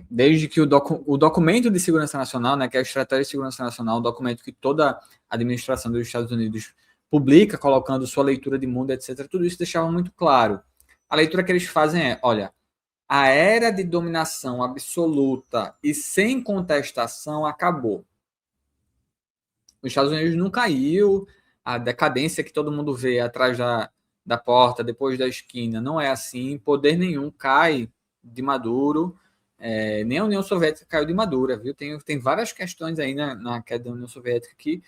desde que o documento de segurança nacional, né, que é a estratégia de segurança nacional, o documento que toda a administração dos Estados Unidos publica, colocando sua leitura de mundo, etc., tudo isso deixava muito claro. A leitura que eles fazem é, olha, A era de dominação absoluta e sem contestação acabou. Os Estados Unidos não caiu, a decadência que todo mundo vê atrás da porta, depois da esquina, não é assim. Poder nenhum cai de Maduro, nem a União Soviética caiu de Maduro, viu? Tem várias questões aí na queda da União Soviética que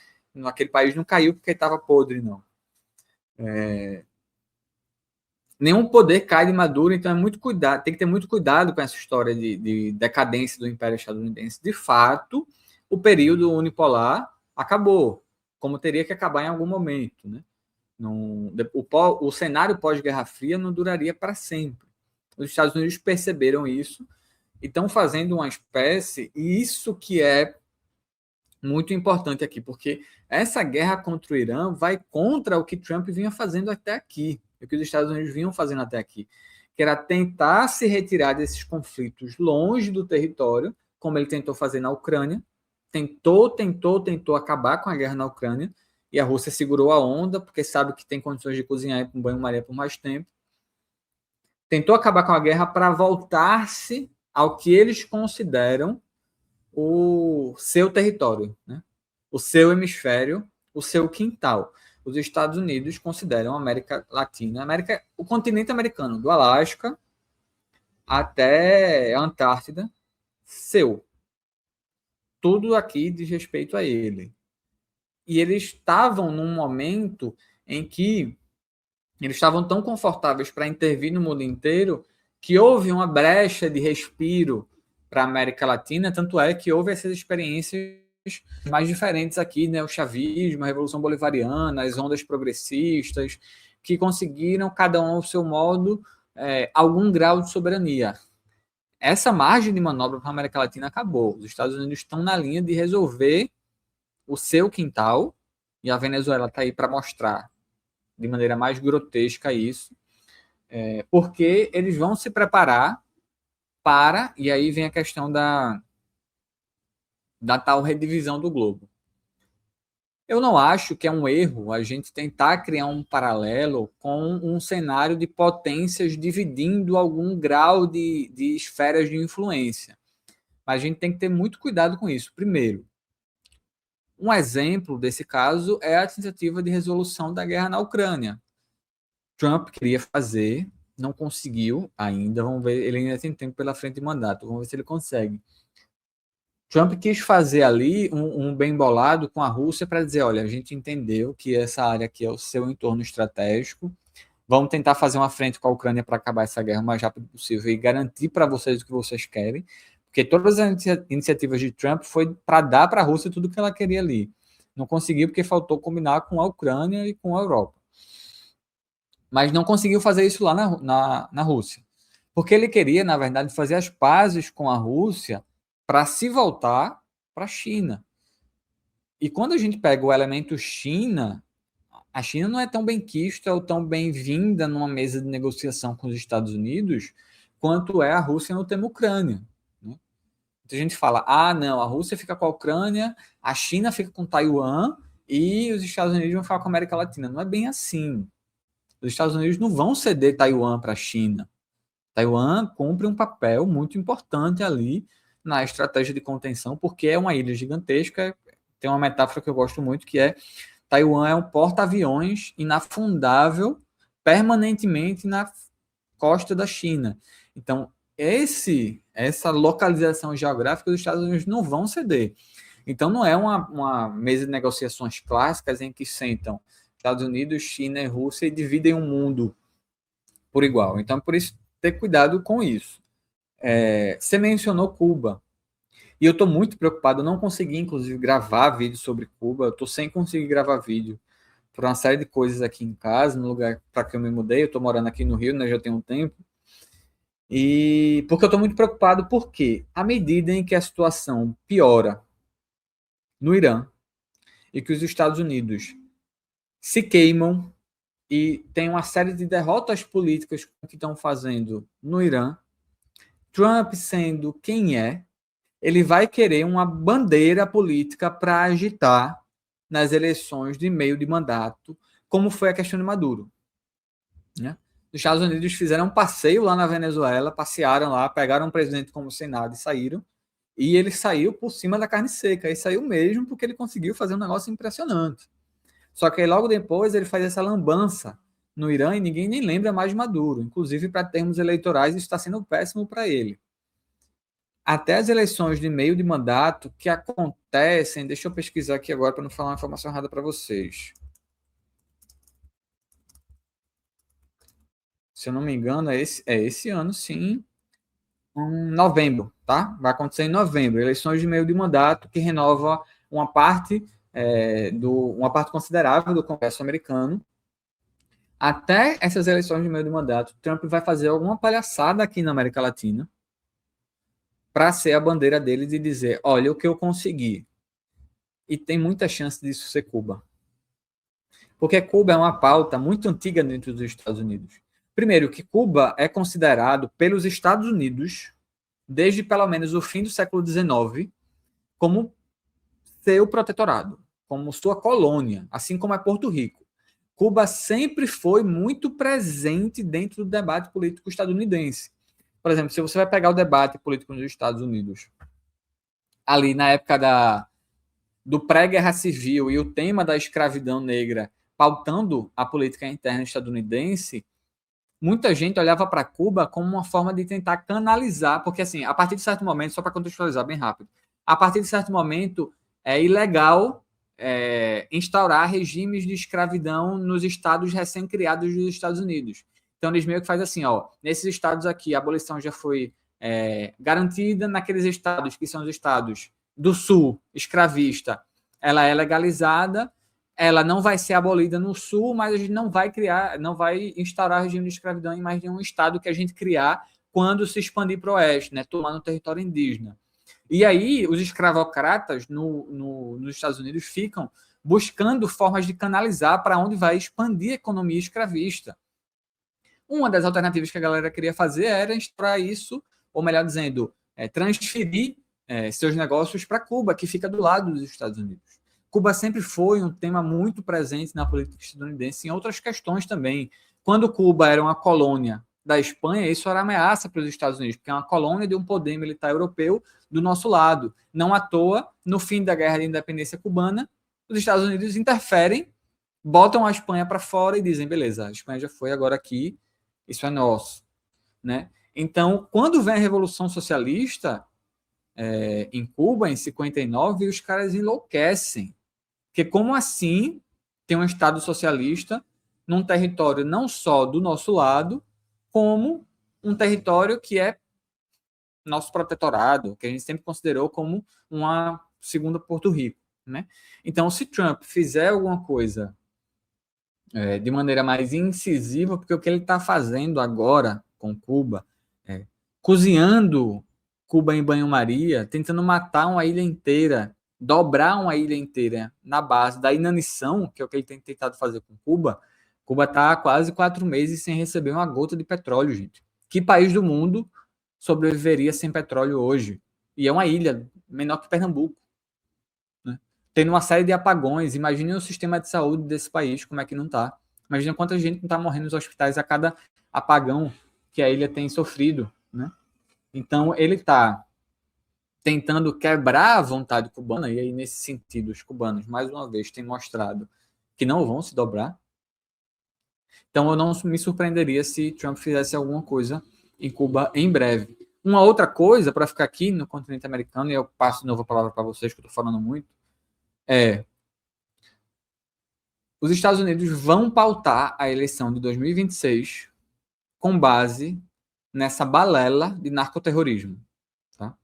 aquele país não caiu porque estava podre, não. Nenhum poder cai de Maduro, então tem que ter muito cuidado com essa história de decadência do Império Estadunidense. De fato, o período unipolar acabou, como teria que acabar em algum momento, né? O cenário pós-Guerra Fria não duraria para sempre. Os Estados Unidos perceberam isso e estão fazendo uma espécie, e isso que é muito importante aqui, porque essa guerra contra o Irã vai contra o que Trump vinha fazendo até aqui, o que os Estados Unidos vinham fazendo até aqui, que era tentar se retirar desses conflitos longe do território, como ele tentou fazer na Ucrânia, tentou acabar com a guerra na Ucrânia, e a Rússia segurou a onda, porque sabe que tem condições de cozinhar com banho-maria por mais tempo. Tentou acabar com a guerra para voltar-se ao que eles consideram o seu território, né? O seu hemisfério, o seu quintal. Os Estados Unidos consideram a América Latina, o continente americano, do Alasca até a Antártida, seu. Tudo aqui diz respeito a ele. E eles estavam num momento em que eles estavam tão confortáveis para intervir no mundo inteiro que houve uma brecha de respiro para a América Latina, tanto é que houve essas experiências mais diferentes aqui, né? O chavismo, a Revolução Bolivariana, as ondas progressistas, que conseguiram, cada um ao seu modo, algum grau de soberania. Essa margem de manobra para a América Latina acabou. Os Estados Unidos estão na linha de resolver o seu quintal, e a Venezuela está aí para mostrar de maneira mais grotesca isso, porque eles vão se preparar para, e aí vem a questão da tal redivisão do globo. Eu não acho que é um erro a gente tentar criar um paralelo com um cenário de potências dividindo algum grau de esferas de influência. Mas a gente tem que ter muito cuidado com isso. Primeiro, um exemplo desse caso é a tentativa de resolução da guerra na Ucrânia. Trump queria fazer, não conseguiu ainda, vamos ver, ele ainda tem tempo pela frente de mandato, vamos ver se ele consegue. Trump quis fazer ali um bem bolado com a Rússia para dizer, olha, a gente entendeu que essa área aqui é o seu entorno estratégico, vamos tentar fazer uma frente com a Ucrânia para acabar essa guerra o mais rápido possível e garantir para vocês o que vocês querem, porque todas as iniciativas de Trump foi para dar para a Rússia tudo o que ela queria ali. Não conseguiu porque faltou combinar com a Ucrânia e com a Europa. Mas não conseguiu fazer isso lá na Rússia. Porque ele queria, na verdade, fazer as pazes com a Rússia para se voltar para a China. E quando a gente pega o elemento China, a China não é tão benquista ou tão bem-vinda numa mesa de negociação com os Estados Unidos quanto é a Rússia no tema Ucrânia. Né? Então a gente fala, não, a Rússia fica com a Ucrânia, a China fica com Taiwan e os Estados Unidos vão ficar com a América Latina. Não é bem assim. Os Estados Unidos não vão ceder Taiwan para a China. Taiwan cumpre um papel muito importante ali na estratégia de contenção, porque é uma ilha gigantesca. Tem uma metáfora que eu gosto muito, que é Taiwan é um porta-aviões inafundável permanentemente na costa da China. Então, essa localização geográfica dos Estados Unidos não vão ceder. Então, não é uma mesa de negociações clássicas em que sentam Estados Unidos, China e Rússia e dividem o mundo por igual. Então, por isso, ter cuidado com isso. Você mencionou Cuba. E eu estou muito preocupado. Eu não consegui, inclusive, gravar vídeo sobre Cuba. Eu estou sem conseguir gravar vídeo por uma série de coisas aqui em casa, no lugar para que eu me mudei. Eu estou morando aqui no Rio, né, já tem um tempo. E porque eu estou muito preocupado, porque à medida em que a situação piora no Irã e que os Estados Unidos se queimam e tem uma série de derrotas políticas que estão fazendo no Irã, Trump sendo quem é, ele vai querer uma bandeira política para agitar nas eleições de meio de mandato, como foi a questão de Maduro. Né? Os Estados Unidos fizeram um passeio lá na Venezuela, passearam lá, pegaram o presidente como sem nada e saíram. E ele saiu por cima da carne seca. E saiu mesmo porque ele conseguiu fazer um negócio impressionante. Só que aí, logo depois ele faz essa lambança no Irã e ninguém nem lembra mais de Maduro. Inclusive, para termos eleitorais, isso está sendo péssimo para ele. Até as eleições de meio de mandato que acontecem... Deixa eu pesquisar aqui agora para não falar uma informação errada para vocês. Se eu não me engano, é esse ano, sim. Novembro, tá? Vai acontecer em novembro. Eleições de meio de mandato que renova uma parte, uma parte considerável do Congresso americano. Até essas eleições de meio de mandato, Trump vai fazer alguma palhaçada aqui na América Latina para ser a bandeira dele de dizer, olha o que eu consegui. E tem muita chance disso ser Cuba. Porque Cuba é uma pauta muito antiga dentro dos Estados Unidos. Primeiro, que Cuba é considerado pelos Estados Unidos, desde pelo menos o fim do século XIX, como seu protetorado, como sua colônia, assim como é Porto Rico. Cuba sempre foi muito presente dentro do debate político estadunidense. Por exemplo, se você vai pegar o debate político nos Estados Unidos, ali na época do pré-guerra civil e o tema da escravidão negra pautando a política interna estadunidense, muita gente olhava para Cuba como uma forma de tentar canalizar, porque assim, a partir de certo momento, só para contextualizar bem rápido, a partir de certo momento é ilegal instaurar regimes de escravidão nos estados recém-criados dos Estados Unidos. Então eles meio que fazem assim, nesses estados aqui a abolição já foi garantida, naqueles estados que são os estados do sul, escravista, ela é legalizada, ela não vai ser abolida no sul, mas a gente não vai instaurar regime de escravidão em mais nenhum estado que a gente criar quando se expandir para o oeste, né, tomando território indígena. E aí os escravocratas nos Estados Unidos ficam buscando formas de canalizar para onde vai expandir a economia escravista. Uma das alternativas que a galera queria fazer era instaurar isso, ou melhor dizendo, transferir seus negócios para Cuba, que fica do lado dos Estados Unidos. Cuba sempre foi um tema muito presente na política estadunidense, em outras questões também. Quando Cuba era uma colônia da Espanha, isso era ameaça para os Estados Unidos, porque é uma colônia de um poder militar europeu do nosso lado. Não à toa, no fim da Guerra de Independência cubana, os Estados Unidos interferem, botam a Espanha para fora e dizem, beleza, a Espanha já foi, agora aqui, isso é nosso. Né? Então, quando vem a Revolução Socialista em Cuba, em 59, os caras enlouquecem. Porque como assim tem um Estado socialista num território não só do nosso lado, como um território que é nosso protetorado, que a gente sempre considerou como uma segunda Porto Rico. Né? Então, se Trump fizer alguma coisa de maneira mais incisiva, porque o que ele está fazendo agora com Cuba, cozinhando Cuba em banho-maria, tentando matar uma ilha inteira, dobrar uma ilha inteira na base da inanição, que é o que ele tem tentado fazer com Cuba. Cuba está há quase 4 meses sem receber uma gota de petróleo, gente. Que país do mundo sobreviveria sem petróleo hoje? E é uma ilha menor que Pernambuco. Né? Tendo uma série de apagões. Imagine o sistema de saúde desse país, como é que não está. Imagina quanta gente não está morrendo nos hospitais a cada apagão que a ilha tem sofrido. Né? Então, ele está tentando quebrar a vontade cubana, e aí, nesse sentido, os cubanos, mais uma vez, têm mostrado que não vão se dobrar. Então, eu não me surpreenderia se Trump fizesse alguma coisa em Cuba em breve. Uma outra coisa, para ficar aqui no continente americano, e eu passo de novo a palavra para vocês, que eu estou falando muito, os Estados Unidos vão pautar a eleição de 2026 com base nessa balela de narcoterrorismo. Tá?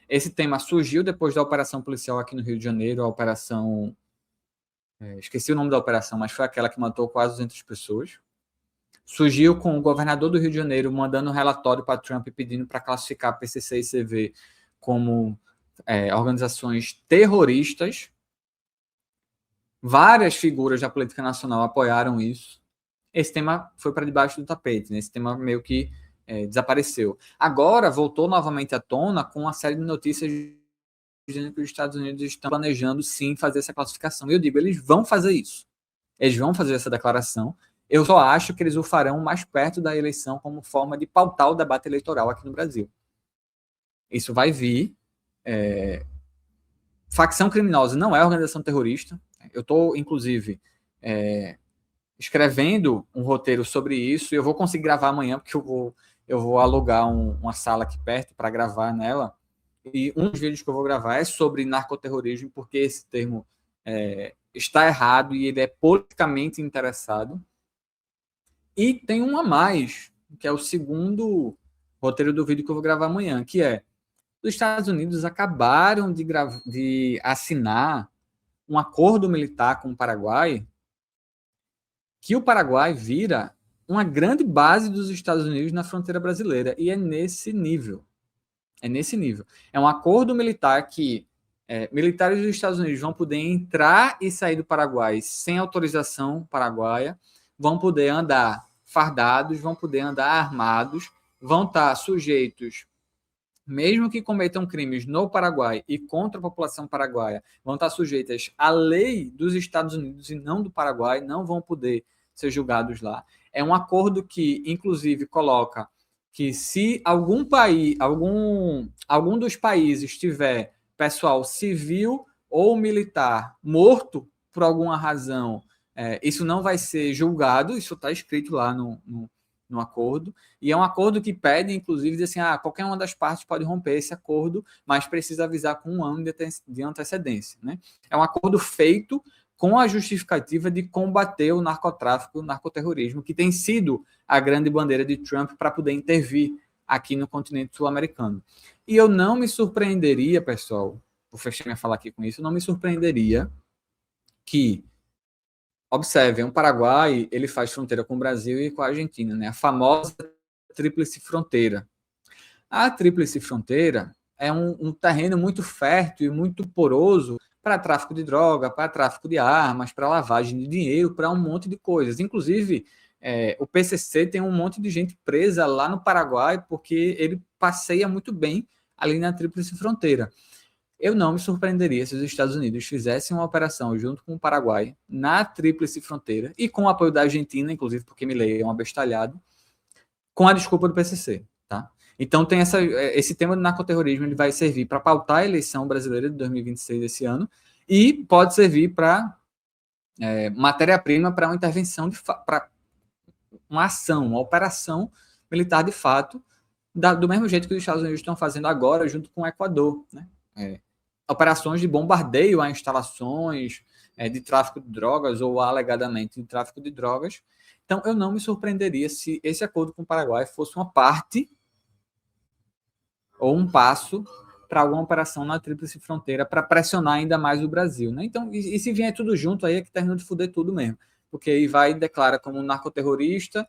Esse tema surgiu depois da operação policial aqui no Rio de Janeiro, a operação... esqueci o nome da operação, mas foi aquela que matou quase 200 pessoas. Surgiu com o governador do Rio de Janeiro mandando um relatório para Trump pedindo para classificar PCC e CV como organizações terroristas. Várias figuras da política nacional apoiaram isso. Esse tema foi para debaixo do tapete, né? Esse tema meio que desapareceu. Agora voltou novamente à tona com uma série de notícias dizendo que os Estados Unidos estão planejando sim fazer essa classificação. E eu digo, eles vão fazer isso. Eles vão fazer essa declaração. Eu só acho que eles o farão mais perto da eleição como forma de pautar o debate eleitoral aqui no Brasil. Isso vai vir. Facção criminosa não é organização terrorista. Eu estou, inclusive, escrevendo um roteiro sobre isso, e eu vou conseguir gravar amanhã, porque eu vou alugar uma sala aqui perto para gravar nela, e um dos vídeos que eu vou gravar é sobre narcoterrorismo, porque esse termo está errado e ele é politicamente interessado. E tem um a mais, que é o segundo roteiro do vídeo que eu vou gravar amanhã, que é: os Estados Unidos acabaram de assinar um acordo militar com o Paraguai, que o Paraguai vira uma grande base dos Estados Unidos na fronteira brasileira. E é nesse nível. É nesse nível. É um acordo militar que militares dos Estados Unidos vão poder entrar e sair do Paraguai sem autorização paraguaia, vão poder andar fardados, vão poder andar armados, vão estar sujeitos, mesmo que cometam crimes no Paraguai e contra a população paraguaia, vão estar sujeitas à lei dos Estados Unidos e não do Paraguai, não vão poder ser julgados lá. É um acordo que, inclusive, coloca que se algum país, algum dos países tiver pessoal civil ou militar morto por alguma razão, isso não vai ser julgado, isso está escrito lá no acordo, e é um acordo que pede, inclusive, diz assim, qualquer uma das partes pode romper esse acordo, mas precisa avisar com 1 ano de antecedência. Né? É um acordo feito com a justificativa de combater o narcotráfico, o narcoterrorismo, que tem sido a grande bandeira de Trump para poder intervir aqui no continente sul-americano. E eu não me surpreenderia, pessoal, vou fechar minha fala aqui com isso, eu não me surpreenderia que, observem, o Paraguai ele faz fronteira com o Brasil e com a Argentina, né? A famosa tríplice fronteira. A tríplice fronteira é um terreno muito fértil e muito poroso para tráfico de droga, para tráfico de armas, para lavagem de dinheiro, para um monte de coisas. Inclusive, o PCC tem um monte de gente presa lá no Paraguai porque ele passeia muito bem ali na tríplice fronteira. Eu não me surpreenderia se os Estados Unidos fizessem uma operação junto com o Paraguai na tríplice fronteira e com o apoio da Argentina, inclusive porque Milei é um abestalhado, com a desculpa do PCC. Tá? Então, tem esse tema do narcoterrorismo, ele vai servir para pautar a eleição brasileira de 2026 desse ano e pode servir para matéria-prima para uma intervenção, para uma ação, uma operação militar de fato, do mesmo jeito que os Estados Unidos estão fazendo agora junto com o Equador, né? Operações de bombardeio a instalações de tráfico de drogas ou alegadamente de tráfico de drogas. Então, eu não me surpreenderia se esse acordo com o Paraguai fosse uma parte ou um passo para alguma operação na tríplice fronteira para pressionar ainda mais o Brasil. Né? Então, e se vier tudo junto, aí é que termina de fuder tudo mesmo. Porque aí vai e declara como um narcoterrorista,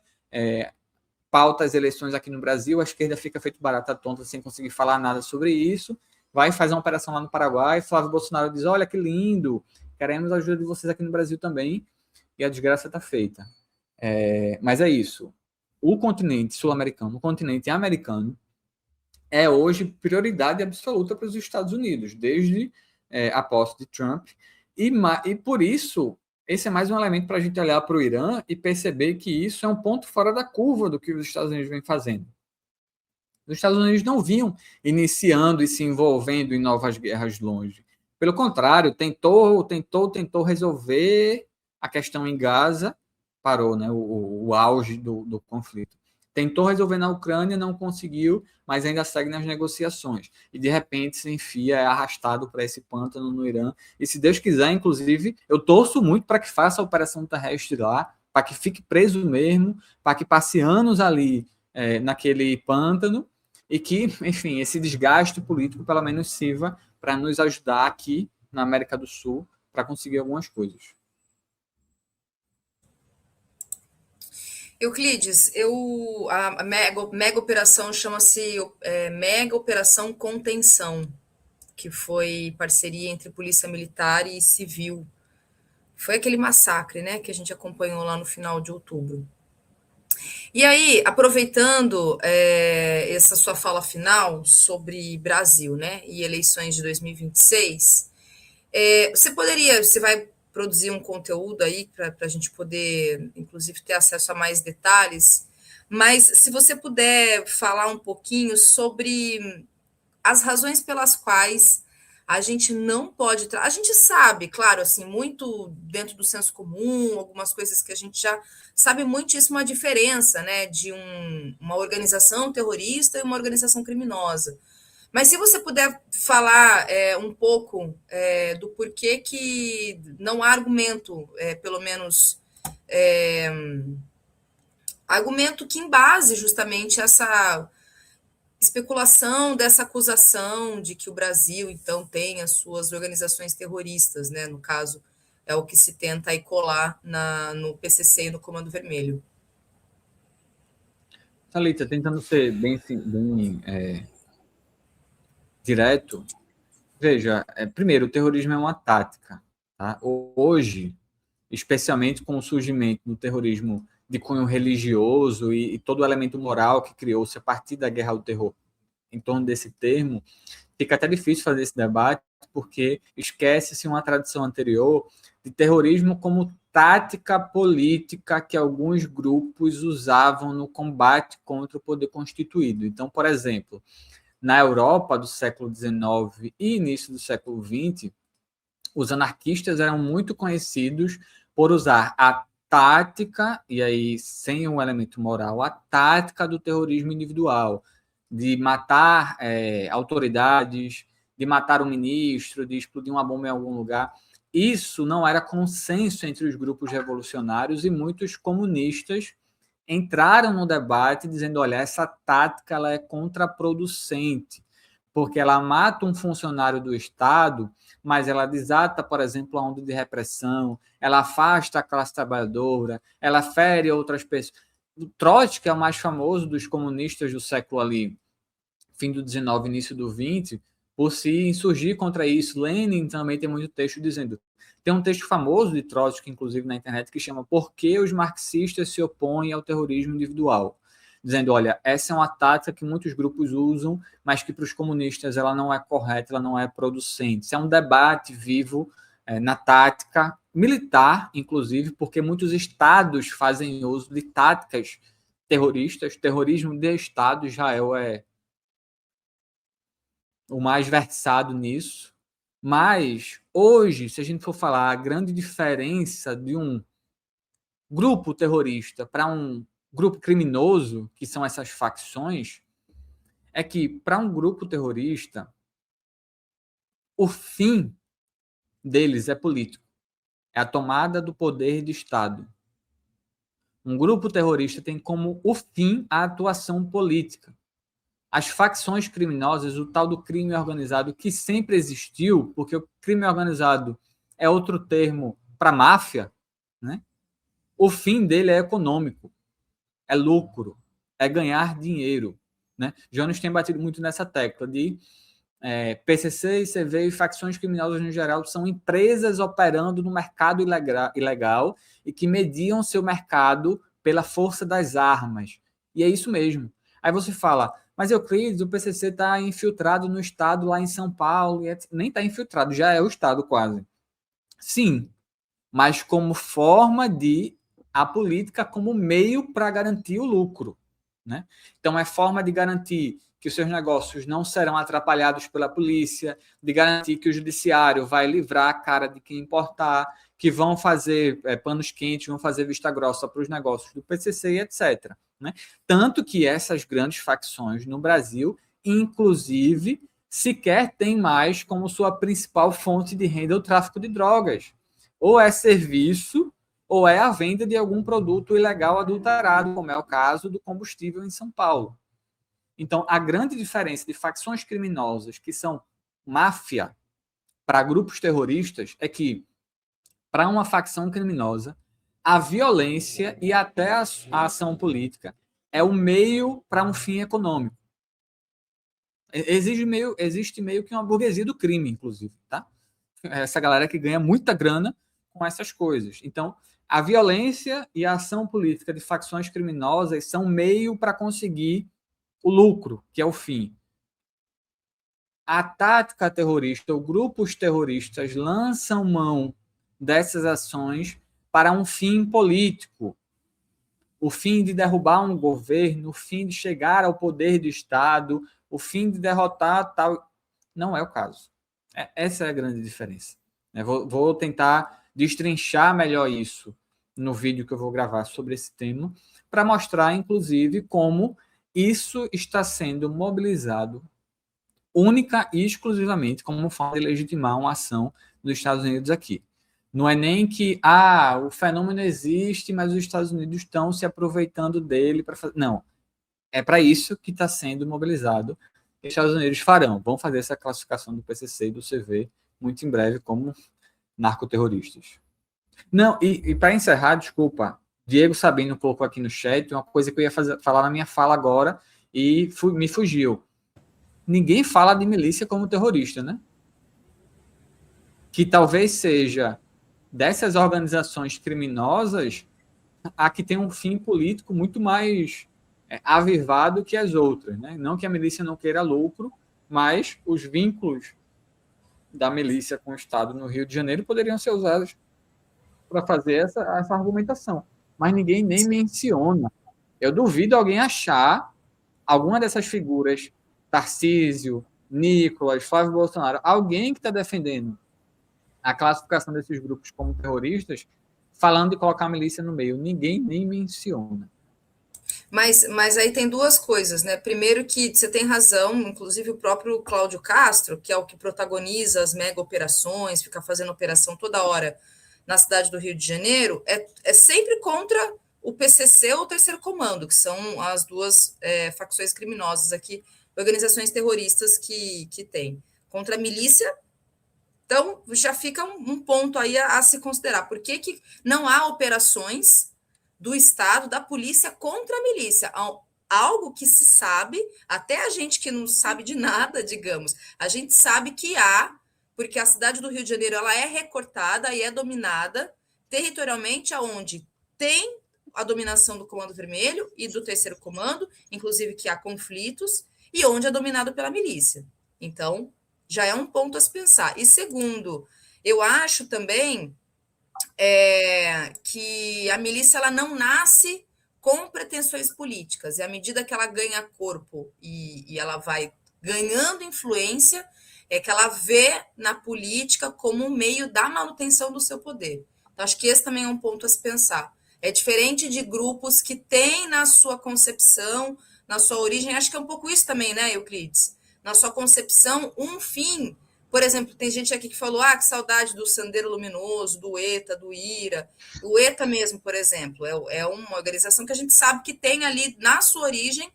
pauta as eleições aqui no Brasil, a esquerda fica feito barata tonta sem conseguir falar nada sobre isso, vai fazer uma operação lá no Paraguai, Flávio Bolsonaro diz, olha que lindo, queremos a ajuda de vocês aqui no Brasil também, e a desgraça está feita. Mas é isso. O continente sul-americano, o continente americano, é hoje prioridade absoluta para os Estados Unidos, desde a posse de Trump, e por isso, esse é mais um elemento para a gente olhar para o Irã e perceber que isso é um ponto fora da curva do que os Estados Unidos vem fazendo. Os Estados Unidos não vinham iniciando e se envolvendo em novas guerras longe. Pelo contrário, tentou resolver a questão em Gaza, parou, né, o auge do conflito. Tentou resolver na Ucrânia, não conseguiu, mas ainda segue nas negociações. E, de repente, se enfia, é arrastado para esse pântano no Irã. E, se Deus quiser, inclusive, eu torço muito para que faça a operação terrestre lá, para que fique preso mesmo, para que passe anos ali naquele pântano, e que, enfim, esse desgaste político pelo menos sirva para nos ajudar aqui na América do Sul para conseguir algumas coisas. Euclides, a mega operação chama-se Mega Operação Contenção, que foi parceria entre Polícia Militar e Civil. Foi aquele massacre, né, que a gente acompanhou lá no final de outubro. E aí, aproveitando essa sua fala final sobre Brasil, né, e eleições de 2026, você vai produzir um conteúdo aí para a gente poder, inclusive, ter acesso a mais detalhes. Mas se você puder falar um pouquinho sobre as razões pelas quais a gente não pode... A gente sabe, claro, assim, muito dentro do senso comum, algumas coisas que a gente já sabe muitíssimo a diferença, né, de uma organização terrorista e uma organização criminosa. Mas se você puder falar um pouco do porquê que não há argumento, pelo menos argumento que embase justamente essa especulação dessa acusação de que o Brasil, então, tem as suas organizações terroristas, né? No caso, é o que se tenta aí colar no PCC e no Comando Vermelho. Thalita, tentando ser bem direto, veja, primeiro, o terrorismo é uma tática. Tá? Hoje, especialmente com o surgimento do terrorismo de cunho religioso e todo o elemento moral que criou-se a partir da guerra ao terror em torno desse termo, fica até difícil fazer esse debate, porque esquece-se uma tradição anterior de terrorismo como tática política que alguns grupos usavam no combate contra o poder constituído. Então, por exemplo, na Europa do século XIX e início do século XX, os anarquistas eram muito conhecidos por usar a tática, e aí sem um elemento moral, a tática do terrorismo individual, de matar autoridades, de matar um ministro, de explodir uma bomba em algum lugar. Isso não era consenso entre os grupos revolucionários e muitos comunistas entraram no debate dizendo, olha, essa tática ela é contraproducente, porque ela mata um funcionário do Estado, mas ela desata, por exemplo, a onda de repressão, ela afasta a classe trabalhadora, ela fere outras pessoas. O Trotsky é o mais famoso dos comunistas do século ali, fim do 19, início do 20, por se insurgir contra isso. Lenin também tem muito texto dizendo. Tem um texto famoso de Trotsky, inclusive na internet, que chama Por que os marxistas se opõem ao terrorismo individual? Dizendo, olha, essa é uma tática que muitos grupos usam, mas que para os comunistas ela não é correta, ela não é producente. Isso é um debate vivo na tática militar, inclusive, porque muitos estados fazem uso de táticas terroristas. Terrorismo de Estado, Israel é o mais versado nisso. Mas, hoje, se a gente for falar a grande diferença de um grupo terrorista para um grupo criminoso, que são essas facções, é que, para um grupo terrorista, o fim deles é político. É a tomada do poder de Estado. Um grupo terrorista tem como o fim a atuação política. As facções criminosas, o tal do crime organizado, que sempre existiu, porque o crime organizado é outro termo para máfia, né? O fim dele é econômico, é lucro, é ganhar dinheiro, né? Jones tem batido muito nessa tecla de PCC, ICV e facções criminosas no geral são empresas operando no mercado ilegal e que mediam seu mercado pela força das armas. E é isso mesmo. Aí você fala, mas Euclides, o PCC está infiltrado no Estado lá em São Paulo. E nem está infiltrado, já é o Estado quase. Sim, mas como forma de a política como meio para garantir o lucro, né? Então, é forma de garantir que os seus negócios não serão atrapalhados pela polícia, de garantir que o judiciário vai livrar a cara de quem importar, que vão fazer panos quentes, vão fazer vista grossa para os negócios do PCC e etc. Né? Tanto que essas grandes facções no Brasil, inclusive, sequer têm mais como sua principal fonte de renda o tráfico de drogas. Ou é serviço, ou é a venda de algum produto ilegal adulterado, como é o caso do combustível em São Paulo. Então, a grande diferença de facções criminosas que são máfia para grupos terroristas é que, para uma facção criminosa, a violência e até a ação política é o meio para um fim econômico. Existe meio que uma burguesia do crime, inclusive, tá? Essa galera que ganha muita grana com essas coisas. Então, a violência e a ação política de facções criminosas são meio para conseguir o lucro, que é o fim. A tática terrorista, ou grupos terroristas lançam mão dessas ações para um fim político, o fim de derrubar um governo, o fim de chegar ao poder do Estado, o fim de derrotar tal. Não é o caso. Essa é a grande diferença. Vou tentar destrinchar melhor isso no vídeo que eu vou gravar sobre esse tema, para mostrar, inclusive, como isso está sendo mobilizado única e exclusivamente como forma de legitimar uma ação dos Estados Unidos aqui. Não é nem que o fenômeno existe, mas os Estados Unidos estão se aproveitando dele para fazer. Não. É para isso que está sendo mobilizado. Os Estados Unidos vão fazer essa classificação do PCC e do CV muito em breve como narcoterroristas. Não, e para encerrar, desculpa, Diego Sabino colocou aqui no chat uma coisa que eu ia falar na minha fala agora e me fugiu. Ninguém fala de milícia como terrorista, né? Que talvez seja dessas organizações criminosas a que tem um fim político muito mais avivado que as outras, né? Não que a milícia não queira lucro, mas os vínculos da milícia com o Estado no Rio de Janeiro poderiam ser usados para fazer essa argumentação. Mas ninguém nem menciona. Eu duvido alguém achar alguma dessas figuras, Tarcísio, Nicolas, Flávio Bolsonaro, alguém que está defendendo a classificação desses grupos como terroristas, falando de colocar a milícia no meio. Ninguém nem menciona. Mas aí tem duas coisas, né? Primeiro que você tem razão, inclusive o próprio Cláudio Castro, que é o que protagoniza as mega operações, fica fazendo operação toda hora na cidade do Rio de Janeiro, é sempre contra o PCC ou o Terceiro Comando, que são as duas facções criminosas aqui, organizações terroristas que tem. Contra a milícia, então já fica um ponto aí a se considerar. Por que não há operações do Estado, da polícia contra a milícia? Algo que se sabe, até a gente que não sabe de nada, digamos, a gente sabe que há, porque a cidade do Rio de Janeiro ela é recortada e é dominada territorialmente, aonde tem a dominação do Comando Vermelho e do Terceiro Comando, inclusive que há conflitos, e onde é dominado pela milícia. Então, já é um ponto a se pensar. E segundo, eu acho também que a milícia ela não nasce com pretensões políticas, e à medida que ela ganha corpo e ela vai ganhando influência, é que ela vê na política como um meio da manutenção do seu poder. Então, acho que esse também é um ponto a se pensar. É diferente de grupos que têm na sua concepção, na sua origem, acho que é um pouco isso também, né, Euclides? Na sua concepção, um fim. Por exemplo, tem gente aqui que falou, que saudade do Sandeiro Luminoso, do ETA, do IRA. O ETA mesmo, por exemplo, é uma organização que a gente sabe que tem ali, na sua origem,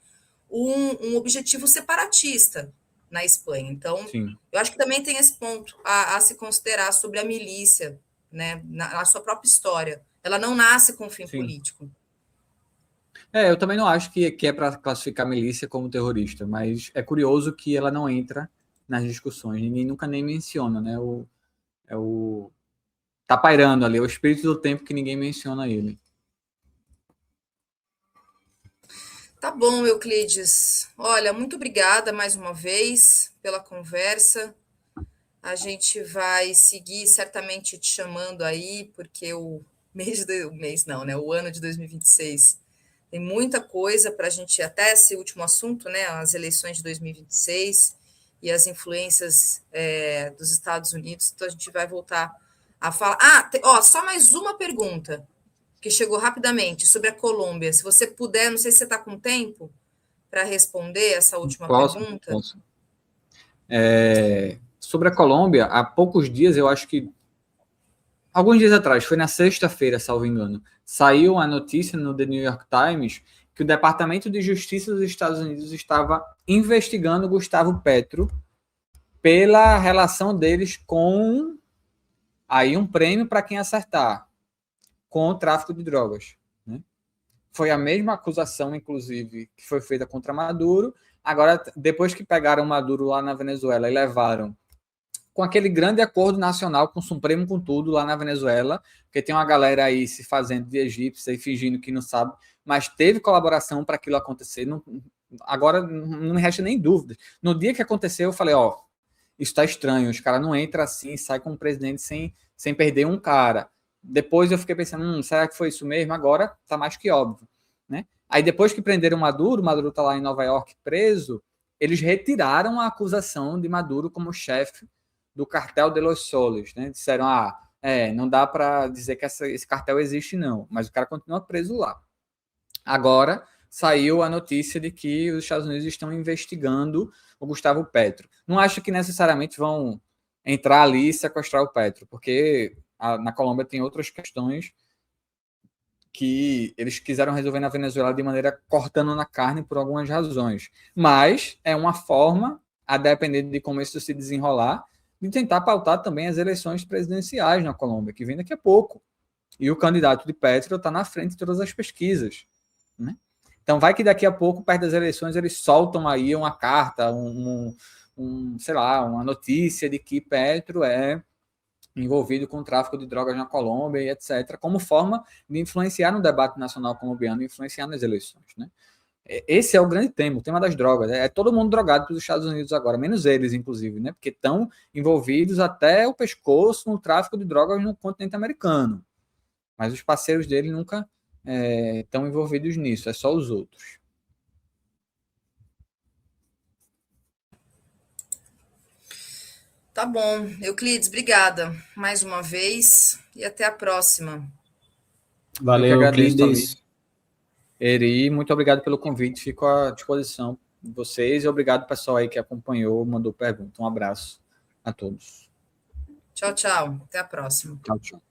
um objetivo separatista na Espanha. Então, sim, eu acho que também tem esse ponto a se considerar sobre a milícia, né, na sua própria história. Ela não nasce com fim político. Eu também não acho que é para classificar a milícia como terrorista, mas é curioso que ela não entra nas discussões, ninguém nunca nem menciona, né? Tá pairando ali, é o espírito do tempo que ninguém menciona ele. Tá bom, Euclides. Olha, muito obrigada mais uma vez pela conversa. A gente vai seguir certamente te chamando aí, porque o ano de 2026 tem muita coisa para a gente, até esse último assunto, né? As eleições de 2026 e as influências dos Estados Unidos. Então, a gente vai voltar a falar. Só mais uma pergunta que chegou rapidamente sobre a Colômbia. Se você puder, não sei se você está com tempo para responder essa última pergunta. Posso. Sobre a Colômbia, há poucos dias, eu acho que alguns dias atrás, foi na sexta-feira, salvo engano, saiu a notícia no The New York Times que o Departamento de Justiça dos Estados Unidos estava investigando Gustavo Petro pela relação deles com aí um prêmio para quem acertar com o tráfico de drogas, né? Foi a mesma acusação, inclusive, que foi feita contra Maduro. Agora, depois que pegaram Maduro lá na Venezuela e levaram com aquele grande acordo nacional com o Supremo, com tudo, lá na Venezuela, porque tem uma galera aí se fazendo de egípcia e fingindo que não sabe, mas teve colaboração para aquilo acontecer. Agora, não me resta nem dúvida. No dia que aconteceu, eu falei, isso está estranho, os caras não entram assim, sai com o presidente sem perder um cara. Depois eu fiquei pensando, será que foi isso mesmo? Agora está mais que óbvio, né? Aí depois que prenderam Maduro está lá em Nova York preso, eles retiraram a acusação de Maduro como chefe do cartel de Los Soles, né? Disseram, não dá para dizer que esse cartel existe não, mas o cara continua preso lá. Agora saiu a notícia de que os Estados Unidos estão investigando o Gustavo Petro. Não acho que necessariamente vão entrar ali e sequestrar o Petro, porque na Colômbia tem outras questões que eles quiseram resolver na Venezuela de maneira cortando na carne por algumas razões. Mas é uma forma, a depender de como isso se desenrolar, de tentar pautar também as eleições presidenciais na Colômbia, que vem daqui a pouco. E o candidato de Petro está na frente de todas as pesquisas, né? Então vai que daqui a pouco, perto das eleições, eles soltam aí uma carta, sei lá, uma notícia de que Petro é envolvido com o tráfico de drogas na Colômbia e etc., como forma de influenciar no debate nacional colombiano e influenciar nas eleições, né? Esse é o grande tema, o tema das drogas. É todo mundo drogado pelos Estados Unidos agora, menos eles, inclusive, né? Porque estão envolvidos até o pescoço no tráfico de drogas no continente americano. Mas os parceiros dele nunca estão envolvidos nisso, é só os outros. Tá bom. Euclides, obrigada mais uma vez e até a próxima. Valeu, Euclides. Eri, muito obrigado pelo convite, fico à disposição de vocês e obrigado pessoal aí que acompanhou, mandou pergunta. Um abraço a todos. Tchau, tchau. Até a próxima. Tchau, tchau.